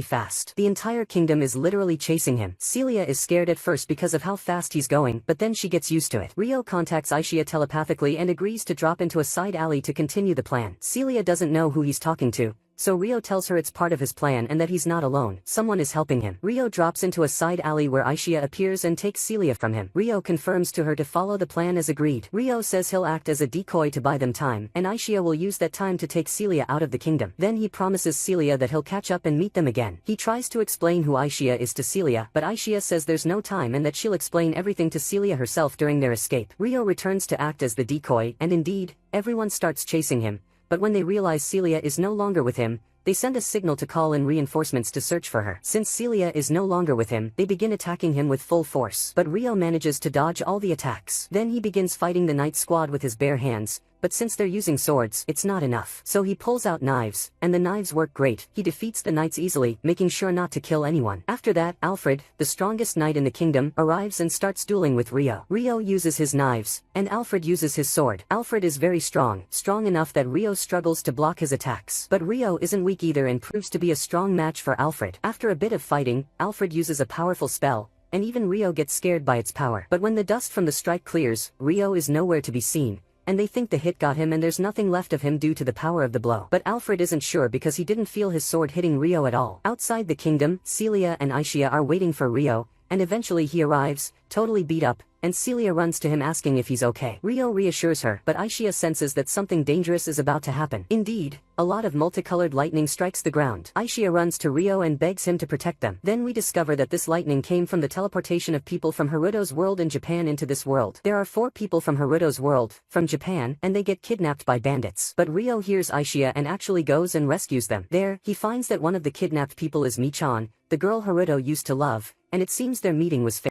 fast. The entire kingdom is literally chasing him. Celia is scared at first because of how fast he's going, but then she gets used to it. Rio contacts Aisha telepathically and agrees to drop into a side alley to continue the plan. Celia doesn't know who he's talking to, So Rio tells her it's part of his plan and that he's not alone, someone is helping him. Rio drops into a side alley where Aishia appears and takes Celia from him. Rio confirms to her to follow the plan as agreed. Rio says he'll act as a decoy to buy them time, and Aishia will use that time to take Celia out of the kingdom. Then he promises Celia that he'll catch up and meet them again. He tries to explain who Aishia is to Celia, but Aishia says there's no time and that she'll explain everything to Celia herself during their escape. Rio returns to act as the decoy, and indeed, everyone starts chasing him, but when they realize Celia is no longer with him, they send a signal to call in reinforcements to search for her. Since Celia is no longer with him, they begin attacking him with full force. But Rio manages to dodge all the attacks. Then he begins fighting the Knight Squad with his bare hands, but since they're using swords, it's not enough. So he pulls out knives, and the knives work great. He defeats the knights easily, making sure not to kill anyone. After that, Alfred, the strongest knight in the kingdom, arrives and starts dueling with Rio. Rio uses his knives, and Alfred uses his sword. Alfred is very strong enough that Rio struggles to block his attacks. But Rio isn't weak either and proves to be a strong match for Alfred. After a bit of fighting, Alfred uses a powerful spell, and even Rio gets scared by its power. But when the dust from the strike clears, Rio is nowhere to be seen, and they think the hit got him and there's nothing left of him due to the power of the blow. But Alfred isn't sure because he didn't feel his sword hitting Rio at all. Outside the kingdom, Celia and Aishia are waiting for Rio, and eventually he arrives, totally beat up, and Celia runs to him asking if he's okay. Rio reassures her, but Aishia senses that something dangerous is about to happen. Indeed, a lot of multicolored lightning strikes the ground. Aishia runs to Rio and begs him to protect them. Then we discover that this lightning came from the teleportation of people from Haruto's world in Japan into this world. There are 4 people from Haruto's world, from Japan, and they get kidnapped by bandits. But Rio hears Aishia and actually goes and rescues them. There, he finds that one of the kidnapped people is Michan, the girl Haruto used to love, and it seems their meeting was fake.